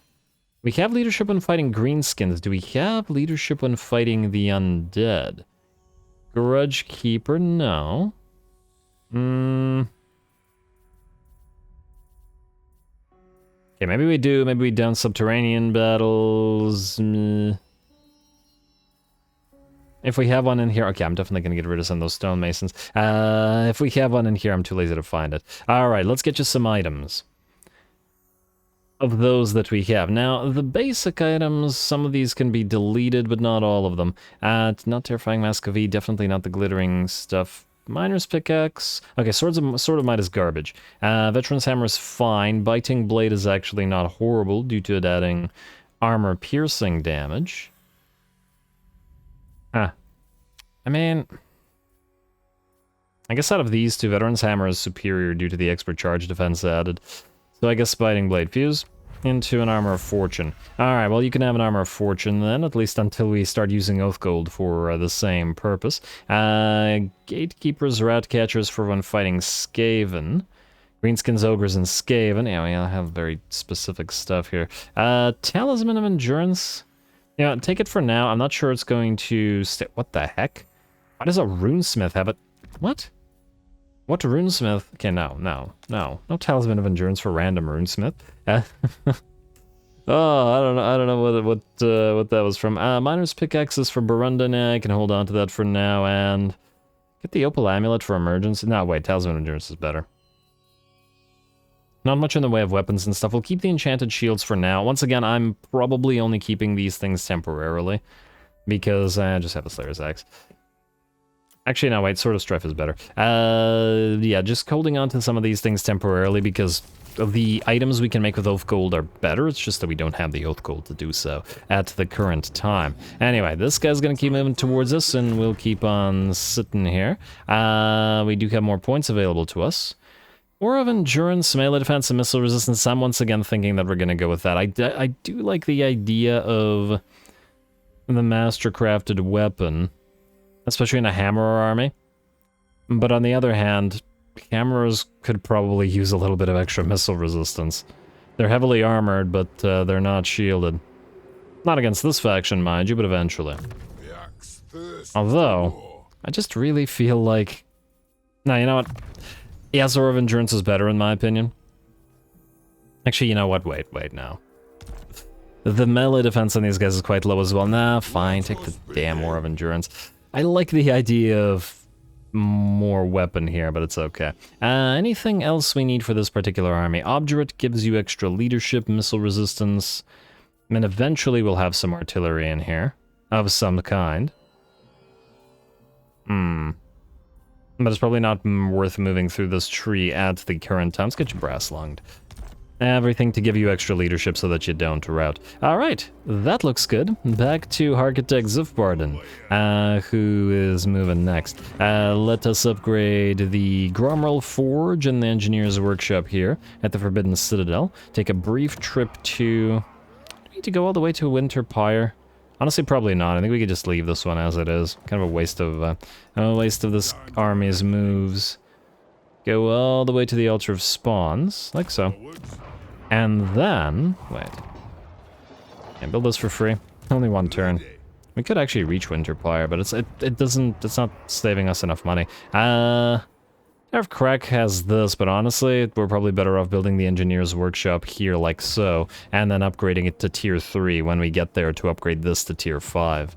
We have leadership when fighting greenskins. Do we have leadership when fighting the undead? Grudge Keeper? No. Okay, maybe we do. Maybe we done subterranean battles. If we have one in here... okay, I'm definitely going to get rid of some of those stonemasons. If we have one in here, I'm too lazy to find it. Alright, let's get you some items. Of those that we have. Now, the basic items, some of these can be deleted, but not all of them. Not Terrifying Mask of V, definitely not the glittering stuff. Miner's Pickaxe. Okay, Sword of Might is garbage. Veteran's Hammer is fine. Biting Blade is actually not horrible due to it adding armor-piercing damage. I mean... I guess out of these two, Veteran's Hammer is superior due to the expert charge defense added. So I guess Biting Blade. Fuse into an Armor of Fortune. Alright, well you can have an Armor of Fortune then, at least until we start using Oath Gold for the same purpose. Gatekeepers, Ratcatchers for when fighting Skaven. Greenskins, Ogres, and Skaven. Yeah, we have very specific stuff here. Talisman of Endurance. Yeah, take it for now. I'm not sure it's going to stay. What the heck? Why does a Runesmith have it? What? What Runesmith? Okay, no Talisman of Endurance for random Runesmith. Oh, I don't know what that was from. Miner's Pickaxes for Burundan. I can hold on to that for now and get the Opal Amulet for emergency. No, wait, Talisman of Endurance is better. Not much in the way of weapons and stuff. We'll keep the enchanted shields for now. Once again, I'm probably only keeping these things temporarily because I just have a Slayer's Axe. Actually, no, wait, Sword of Strife is better. Yeah, just holding on to some of these things temporarily because the items we can make with Oath Gold are better. It's just that we don't have the Oath Gold to do so at the current time. Anyway, this guy's gonna keep moving towards us and we'll keep on sitting here. We do have more points available to us. War of Endurance, melee defense, and missile resistance. I'm once again thinking that we're gonna go with that. I do like the idea of the master-crafted weapon, especially in a Hammerer army. But on the other hand, Hammerers could probably use a little bit of extra missile resistance. They're heavily armored, but they're not shielded. Not against this faction, mind you, but eventually. Although, I just really feel like... no, you know what? Yeah, War of Endurance is better in my opinion. Actually, you know what? Wait, no. The melee defense on these guys is quite low as well. Nah, fine, take the damn War of Endurance. I like the idea of more weapon here, but it's okay. Anything else we need for this particular army? Obdurate gives you extra leadership, missile resistance, and eventually we'll have some artillery in here of some kind. But it's probably not worth moving through this tree at the current time. Let's get you brass lunged. Everything to give you extra leadership so that you don't rout. Alright, that looks good. Back to Architect Zifbarden, who is moving next. Let us upgrade the Gromrel Forge and the Engineer's Workshop here at the Forbidden Citadel. Take a brief trip to... Do we need to go all the way to Winter Pyre? Honestly, probably not. I think we could just leave this one as it is. Kind of a waste of this army's moves. Go all the way to the Altar of Spawns, like so. And then... Wait. Can't build this for free. Only one turn. We could actually reach Winter Pyre, but it's not saving us enough money. If Crack has this, but honestly, we're probably better off building the Engineer's Workshop here like so, and then upgrading it to Tier 3 when we get there to upgrade this to Tier 5.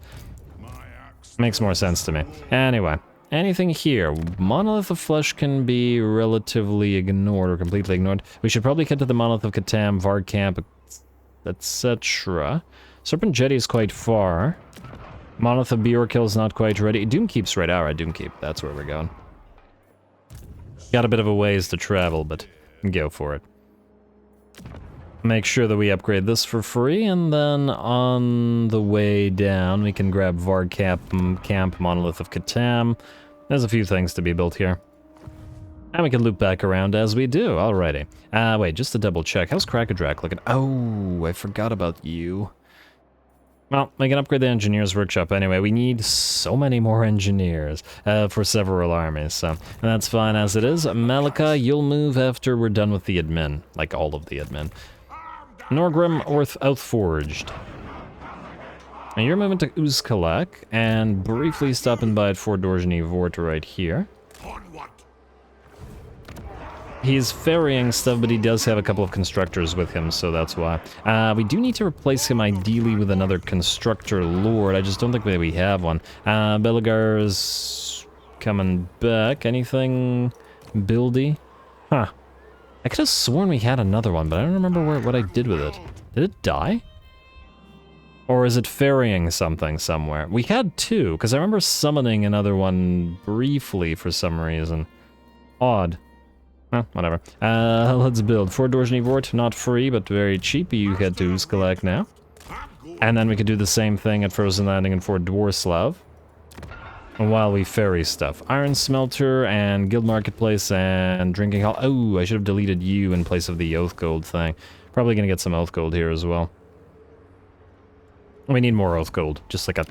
Makes more sense to me. Anyway, anything here? Monolith of Flesh can be relatively ignored or completely ignored. We should probably get to the Monolith of Catan, Varg Camp, etc. Serpent Jetty is quite far. Monolith of Bjorkill is not quite ready. Doomkeep's right. Alright, Doomkeep. That's where we're going. Got a bit of a ways to travel, but go for it. Make sure that we upgrade this for free, and then on the way down, we can grab Varg Camp, Monolith of Catan. There's a few things to be built here. And we can loop back around as we do. Alrighty. Wait, just to double check. How's Krakadrak looking? Oh, I forgot about you. Well, we can upgrade the Engineer's Workshop anyway. We need so many more engineers for several armies, so that's fine as it is. Malakai, you'll move after we're done with the admin, like all of the admin. Norgrim Outforged. And you're moving to Uzkalak, and briefly stopping by at Fort Dorjny Vort right here. He's ferrying stuff, but he does have a couple of constructors with him, so that's why. We do need to replace him ideally with another constructor lord. I just don't think that we have one. Belagar's coming back. Anything buildy? Huh. I could have sworn we had another one, but I don't remember what I did with it. Did it die? Or is it ferrying something somewhere? We had two, because I remember summoning another one briefly for some reason. Odd. Well, whatever. Let's build. Fort Dorjny Vort, not free, but very cheap. You head to Uzkalak now. And then we could do the same thing at Frozen Landing and Fort Dwarslav. While we ferry stuff. Iron Smelter and Guild Marketplace and Drinking Hall. Oh, I should have deleted you in place of the Oath Gold thing. Probably gonna get some Oath Gold here as well. We need more Oath Gold. Just like a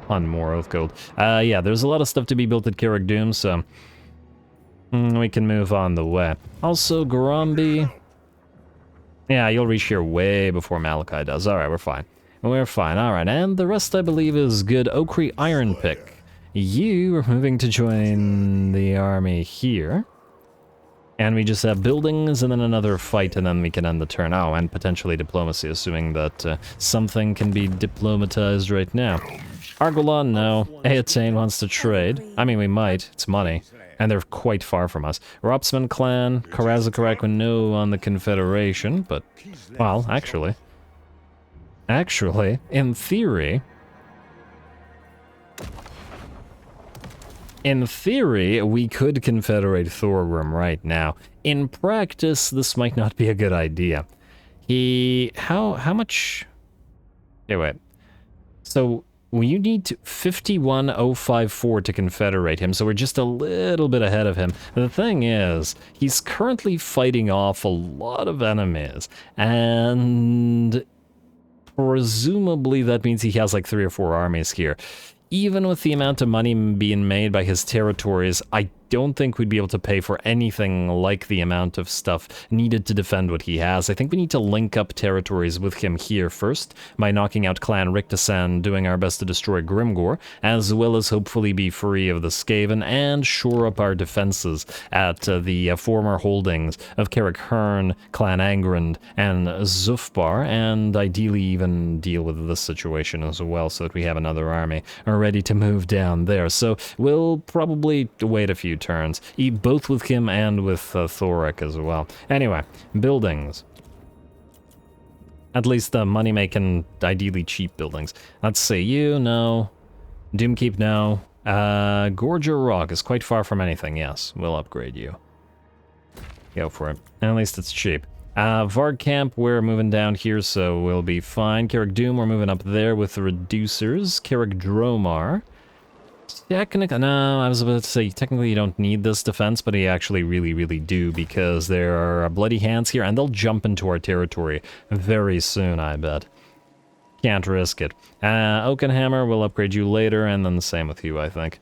ton more Oath Gold. Yeah, there's a lot of stuff to be built at Carrick Doom, so... we can move on the way. Also, Garombi. Yeah, you'll reach here way before Malakai does. Alright, we're fine. We're fine, alright. And the rest, I believe, is good. Okri Iron Pick. You are moving to join the army here. And we just have buildings and then another fight, and then we can end the turn. Oh, and potentially diplomacy, assuming that something can be diplomatized right now. Argolan, no. Eotain wants to trade. I mean, we might. It's money. And they're quite far from us. Ropsman clan, Karazakarak, no on the Confederation, but, well, actually, in theory, we could confederate Thorgrim right now. In practice, this might not be a good idea. How much? Okay, wait. So, you need 51,054 to confederate him, so we're just a little bit ahead of him. The thing is, he's currently fighting off a lot of enemies, and presumably that means he has like 3 or 4 armies here. Even with the amount of money being made by his territories, I don't think we'd be able to pay for anything like the amount of stuff needed to defend what he has. I think we need to link up territories with him here first by knocking out Clan Rictasan, doing our best to destroy Grimgor, as well as hopefully be free of the Skaven and shore up our defenses at the former holdings of Carrick Hearn, Clan Angrand, and Zufbar, and ideally even deal with this situation as well so that we have another army ready to move down there. So we'll probably wait a few turns, both with him and with Thorek as well. Anyway, buildings. At least the money-making, ideally cheap buildings. Let's see, you, no. Doomkeep, no. Gorger Rock is quite far from anything, yes. We'll upgrade you. Go for it. At least it's cheap. Varg Camp, we're moving down here, so we'll be fine. Carrick Doom, we're moving up there with the reducers. Carrick Dromar. Technically, no, I was about to say, technically you don't need this defense, but you actually really do, because there are bloody hands here, and they'll jump into our territory very soon, I bet. Can't risk it. Oakenhammer, we'll upgrade you later, and then the same with you, I think.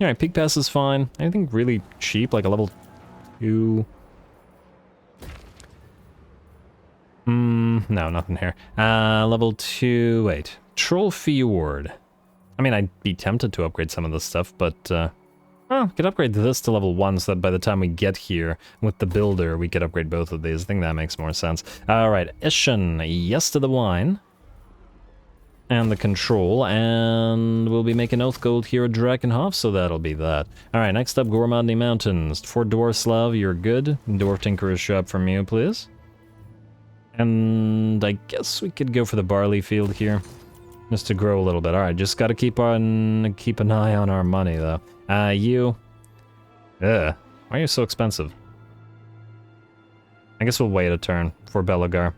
Alright, Peak Pass is fine. Anything really cheap, like a level 2... no, nothing here. Level 2, wait. Troll Fjord. I mean, I'd be tempted to upgrade some of this stuff, but, well, could upgrade this to level 1 so that by the time we get here with the builder, we could upgrade both of these. I think that makes more sense. Alright, Ishan, yes to the wine. And the control, and we'll be making Oath Gold here at Drakenhof, so that'll be that. Alright, next up, Gormadny Mountains. For Dwarslav, you're good. Dwarf Tinkerer's Shop from you, please. And I guess we could go for the barley field here. Just to grow a little bit. Alright, just gotta keep an eye on our money, though. You... Ugh. Why are you so expensive? I guess we'll wait a turn for Belagar.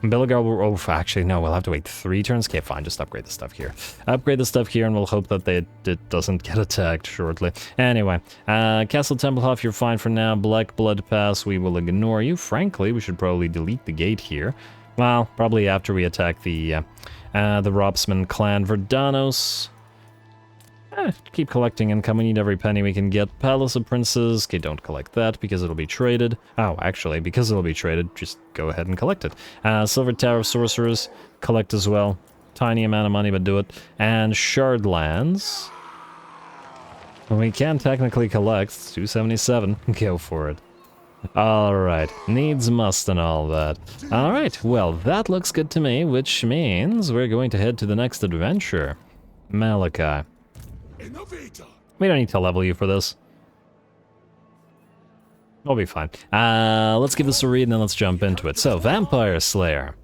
Belagar will... Oh, actually, no, we'll have to wait 3 turns? Okay, fine, just upgrade the stuff here. Upgrade the stuff here, and we'll hope that it doesn't get attacked shortly. Anyway, Castle Templehof, you're fine for now. Black Blood Pass, we will ignore you. Frankly, we should probably delete the gate here. Well, probably after we attack the Robsman clan. Verdanos. Keep collecting income. We need every penny we can get. Palace of Princes. Okay, don't collect that because it'll be traded. Oh, actually, because it'll be traded, just go ahead and collect it. Silver Tower of Sorcerers. Collect as well. Tiny amount of money, but do it. And Shardlands. We can technically collect. It's 277. Go for it. Alright, needs must and all that. Alright, well, that looks good to me, which means we're going to head to the next adventure. Malakai. We don't need to level you for this. We'll be fine. Let's give this a read and then let's jump into it. So, Vampire Slayer.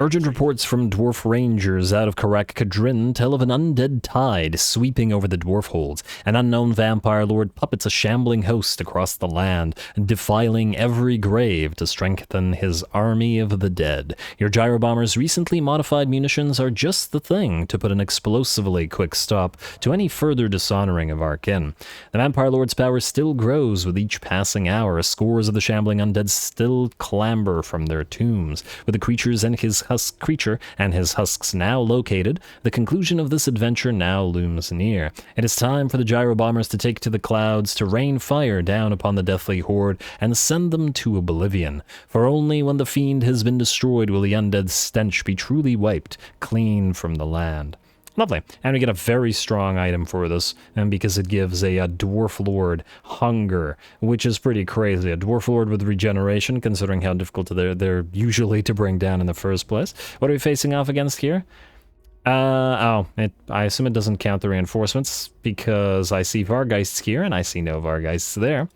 Urgent reports from dwarf rangers out of Karak Kadrin tell of an undead tide sweeping over the dwarf holds. An unknown vampire lord puppets a shambling host across the land, defiling every grave to strengthen his army of the dead. Your gyrobomber's recently modified munitions are just the thing to put an explosively quick stop to any further dishonoring of our kin. The vampire lord's power still grows with each passing hour. Scores of the shambling undead still clamber from their tombs, with the creatures and his husks now located. The conclusion of this adventure now looms near. It is time for the gyrobombers to take to the clouds, to rain fire down upon the deathly horde, and send them to oblivion. For only when the fiend has been destroyed will the undead stench be truly wiped clean from the land. Lovely. And we get a very strong item for this, and because it gives a Dwarf Lord hunger, which is pretty crazy. A Dwarf Lord with regeneration, considering how difficult they're usually to bring down in the first place. What are we facing off against here? I assume it doesn't count the reinforcements, because I see Vargeists here, and I see no Vargeists there.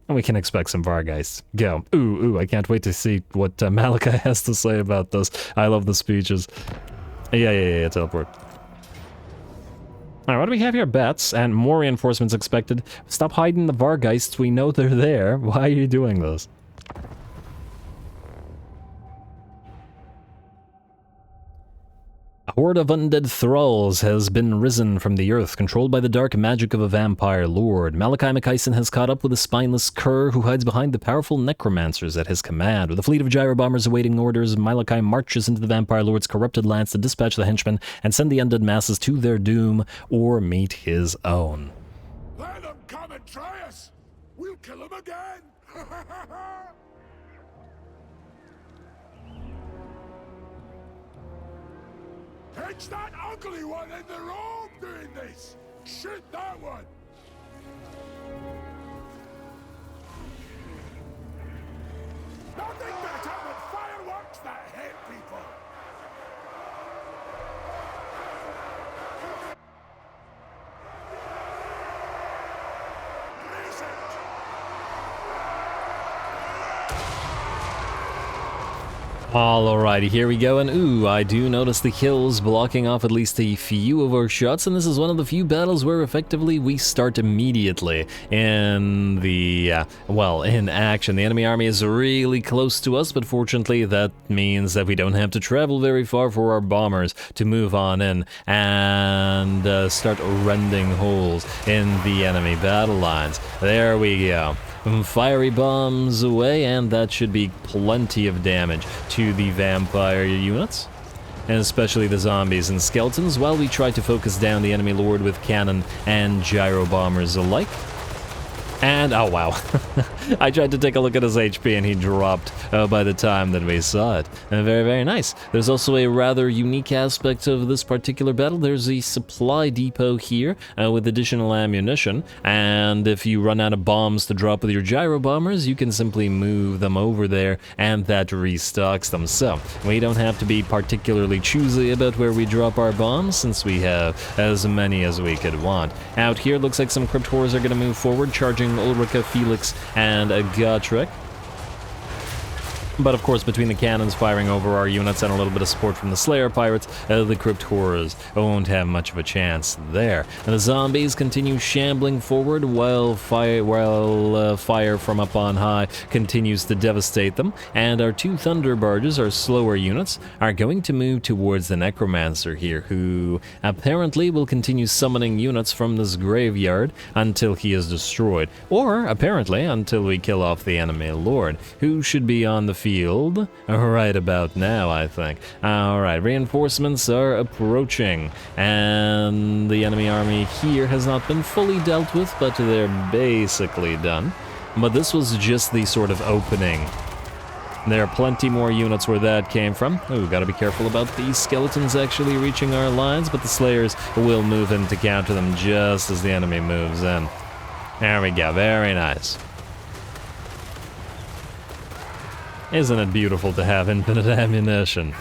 And we can expect some Vargeists. Go. Ooh, I can't wait to see what Malakai has to say about this. I love the speeches. Yeah, teleport. Alright, what do we have here? Bats, and more reinforcements expected. Stop hiding the Vargeists, we know they're there. Why are you doing this? A horde of undead thralls has been risen from the earth, controlled by the dark magic of a vampire lord. Malakai Makaisson has caught up with a spineless cur who hides behind the powerful necromancers at his command. With a fleet of gyrobombers awaiting orders, Malakai marches into the vampire lord's corrupted lands to dispatch the henchmen and send the undead masses to their doom or meet his own. We'll kill him again! It's that ugly one in the room doing this! Shoot that one! Nothing better than fireworks that hit people! Blaze it! Alrighty, here we go, and ooh, I do notice the hills blocking off at least a few of our shots, and this is one of the few battles where effectively we start immediately in the, in action. The enemy army is really close to us, but fortunately that means that we don't have to travel very far for our bombers to move on in and start rending holes in the enemy battle lines. There we go. Fiery bombs away, and that should be plenty of damage to the vampire units, and especially the zombies and skeletons, while we try to focus down the enemy lord with cannon and gyro bombers alike. And, oh wow, I tried to take a look at his HP and he dropped by the time that we saw it. Very, very nice. There's also a rather unique aspect of this particular battle. There's a supply depot here with additional ammunition, and if you run out of bombs to drop with your gyro bombers, you can simply move them over there and that restocks them. So, we don't have to be particularly choosy about where we drop our bombs since we have as many as we could want. Out here, looks like some crypt horrors are going to move forward, charging Ulrika, Felix, and Gotrek. But of course, between the cannons firing over our units and a little bit of support from the Slayer Pirates, the Crypt Horrors won't have much of a chance there. And the zombies continue shambling forward while fire from up on high continues to devastate them. And our two Thunder Barges, our slower units, are going to move towards the Necromancer here, who apparently will continue summoning units from this graveyard until he is destroyed. Or, apparently, until we kill off the enemy lord, who should be on the field right about now, I think. Alright, reinforcements are approaching, and the enemy army here has not been fully dealt with, but they're basically done. But this was just the sort of opening. There are plenty more units where that came from. Ooh, gotta be careful about these skeletons actually reaching our lines, but the Slayers will move in to counter them just as the enemy moves in. There we go, very nice. Isn't it beautiful to have infinite ammunition?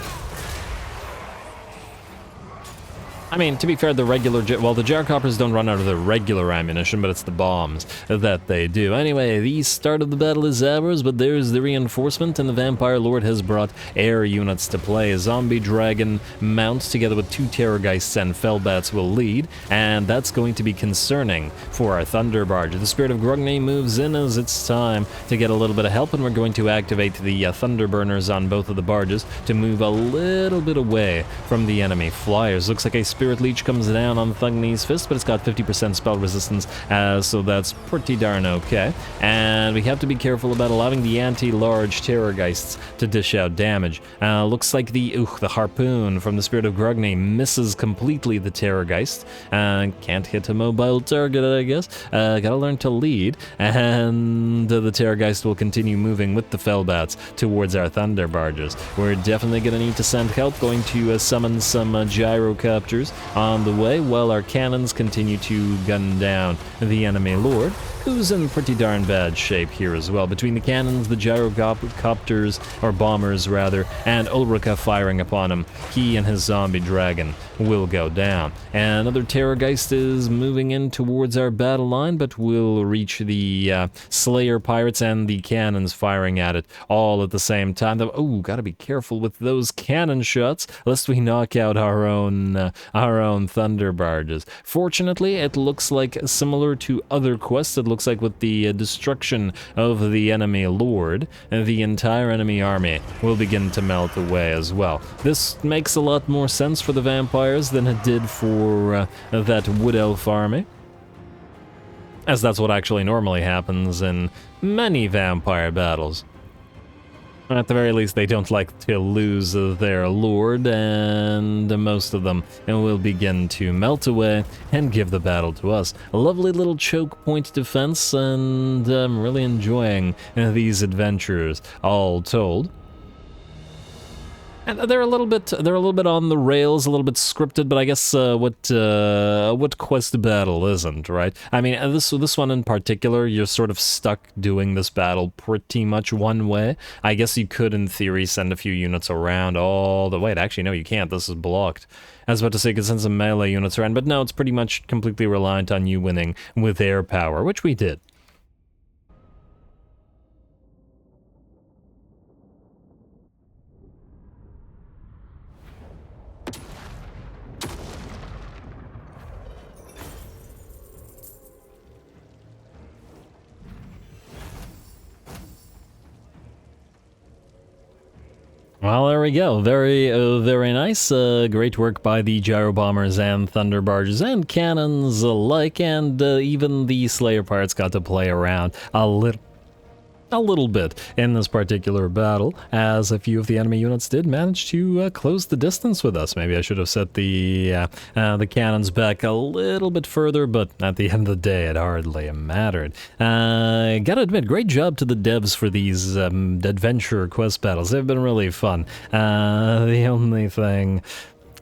I mean, to be fair, the Gyrcoppers don't run out of the regular ammunition, but it's the bombs that they do. Anyway, the start of the battle is ours, but there's the reinforcement, and the Vampire Lord has brought air units to play. A Zombie Dragon mount, together with two Terrorgeists and Fellbats, will lead, and that's going to be concerning for our Thunder Barge. The Spirit of Grungni moves in as it's time to get a little bit of help, and we're going to activate the Thunder Burners on both of the barges to move a little bit away from the enemy flyers. Looks like a Spirit Leech comes down on Thugni's Fist, but it's got 50% spell resistance, so that's pretty darn okay. And we have to be careful about allowing the anti-large Terrorgeists to dish out damage. Looks like the Harpoon from the Spirit of Grungni misses completely the Terrorgeist. Can't hit a mobile target, I guess. Gotta learn to lead. And the Terrorgeist will continue moving with the Fellbats towards our Thunder Barges. We're definitely gonna need to send help, going to summon some Gyrocopters on the way, while our cannons continue to gun down the enemy lord, who's in pretty darn bad shape here as well. Between the cannons, the Gyrocopters, or bombers rather, and Ulrika firing upon him, he and his zombie dragon will go down. And another Terrorgeist is moving in towards our battle line, but will reach the Slayer Pirates and the cannons firing at it all at the same time. Oh, gotta be careful with those cannon shots, lest we knock out our own Thunder Barges. Fortunately, it looks like similar to other quests. It looks like with the destruction of the enemy lord, the entire enemy army will begin to melt away as well. This makes a lot more sense for the vampires than it did for that Wood Elf army, as that's what actually normally happens in many vampire battles. At the very least, they don't like to lose their lord, and most of them will begin to melt away and give the battle to us. A lovely little choke point defense, and I'm really enjoying these adventures, all told. And they're a little bit on the rails, a little bit scripted, but I guess what quest battle isn't, right? I mean, this one in particular, you're sort of stuck doing this battle pretty much one way. I guess you could, in theory, send a few units around all the... Wait, actually, no, you can't. This is blocked. I was about to say, you could send some melee units around, but no, it's pretty much completely reliant on you winning with air power, which we did. Well, there we go. Very, very nice. Great work by the gyro bombers and thunder barges and cannons alike, and even the Slayer pirates got to play around a little bit in this particular battle, as a few of the enemy units did manage to close the distance with us. Maybe I should have set the cannons back a little bit further, but at the end of the day, it hardly mattered. Gotta admit, great job to the devs for these adventure quest battles. They've been really fun. The only thing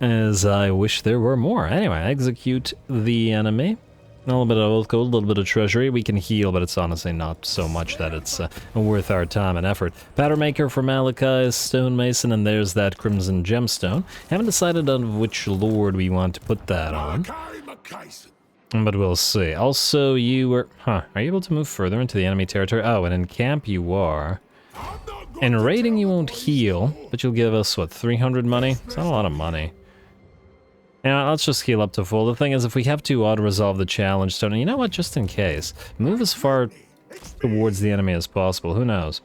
is I wish there were more. Anyway, execute the enemy. A little bit of oath gold, a little bit of treasury. We can heal, but it's honestly not so much that it's worth our time and effort. Pattern maker for Malakai, stonemason, and there's that crimson gemstone. Haven't decided on which lord we want to put that on. Malakai Makaisson. But we'll see. Also, you were... Are you able to move further into the enemy territory? Oh, and in camp you are. In raiding you won't heal, but you'll give us, what, 300 money? It's not a lot of money. Yeah, let's just heal up to full. The thing is, if we have to auto-resolve the challenge stone, and you know what, just in case, move as far towards the enemy as possible. Who knows?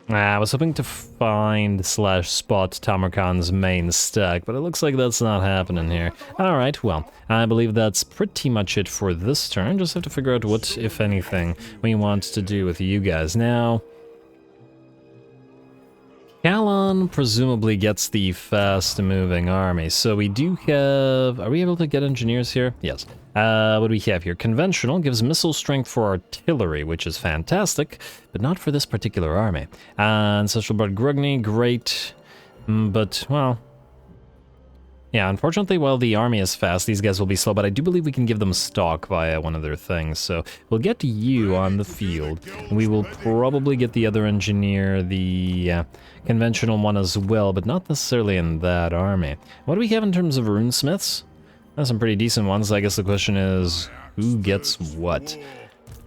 I was hoping to find / spot Tamarkan's main stack, but it looks like that's not happening here. Alright, well, I believe that's pretty much it for this turn. Just have to figure out what, if anything, we want to do with you guys. Now... Calon presumably gets the fast-moving army, so we do have... Are we able to get engineers here? Yes. What do we have here? Conventional gives missile strength for artillery, which is fantastic, but not for this particular army. Ancestral Blood Grungni, great, but, well... Yeah, unfortunately, while the army is fast, these guys will be slow, but I do believe we can give them stock via one of their things, so we'll get you on the field. We will probably get the other engineer, the conventional one as well, but not necessarily in that army. What do we have in terms of runesmiths? That's some pretty decent ones. I guess the question is, who gets what?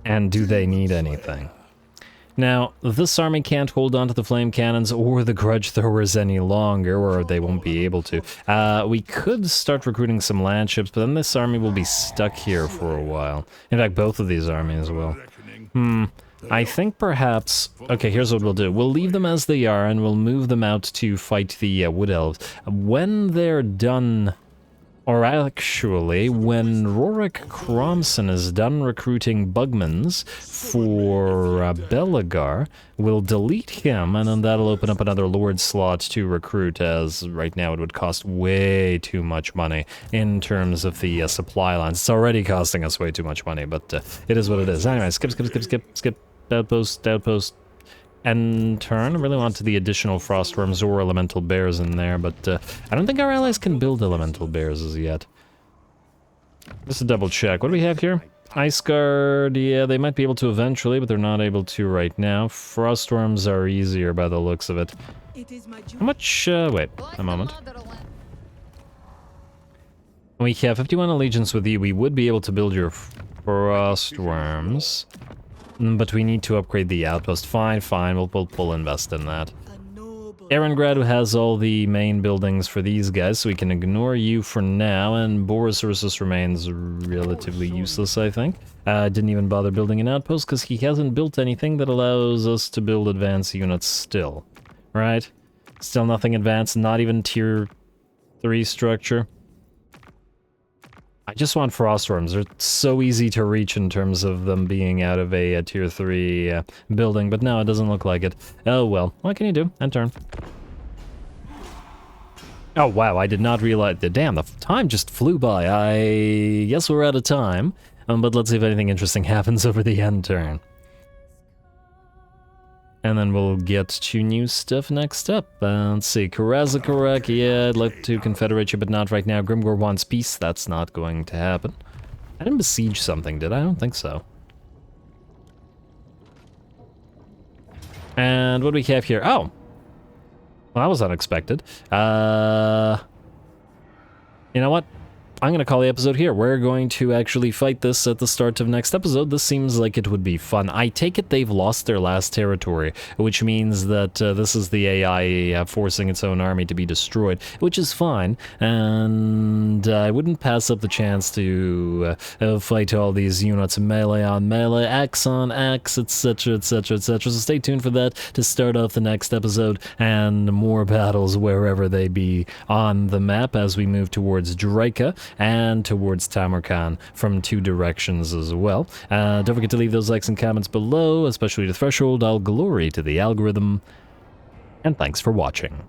And do they need anything? Now, this army can't hold on to the flame cannons or the grudge throwers any longer, or they won't be able to. We could start recruiting some land ships, but then this army will be stuck here for a while. In fact, both of these armies will. I think perhaps... Okay, here's what we'll do. We'll leave them as they are, and we'll move them out to fight the Wood Elves. When they're done... Or actually, when Rorik Kromson is done recruiting Bugmans for Belagar, we'll delete him, and then that'll open up another Lord slot to recruit, as right now it would cost way too much money in terms of the supply lines. It's already costing us way too much money, but it is what it is. Anyway, skip, outpost, end turn. I really want the additional frostworms or elemental bears in there, but I don't think our allies can build elemental bears as yet. Just to double check. What do we have here? Ice Guard, yeah, they might be able to eventually, but they're not able to right now. Frostworms are easier by the looks of it. How much, wait, a moment. We have 51 allegiance with you. We would be able to build your frostworms. But we need to upgrade the outpost. Fine, we'll invest in that. Erengrad has all the main buildings for these guys, so we can ignore you for now, and Boris Ursus remains relatively useless, I think. Didn't even bother building an outpost, because he hasn't built anything that allows us to build advanced units still. Right? Still nothing advanced, not even tier 3 structure. I just want frost worms. They're so easy to reach in terms of them being out of a tier 3 building, but no, it doesn't look like it. Oh well, what can you do? End turn. Oh wow, I did not realize... Damn, the time just flew by. I guess we're out of time, but let's see if anything interesting happens over the end turn. And then we'll get to new stuff next up. Let's see, Karazakarak, yeah, I'd like to confederate you, but not right now. Grimgor wants peace, that's not going to happen. I didn't besiege something, did I? I don't think so. And what do we have here? Oh! Well, that was unexpected. You know what? I'm going to call the episode here. We're going to actually fight this at the start of next episode. This seems like it would be fun. I take it they've lost their last territory, which means that this is the AI forcing its own army to be destroyed, which is fine. And I wouldn't pass up the chance to fight all these units melee on melee, axe on axe, etc, etc, etc. So stay tuned for that to start off the next episode, and more battles wherever they be on the map as we move towards Draika and towards Tamarkan from 2 directions as well. Don't forget to leave those likes and comments below, especially to Threshold. All glory to the algorithm, and thanks for watching.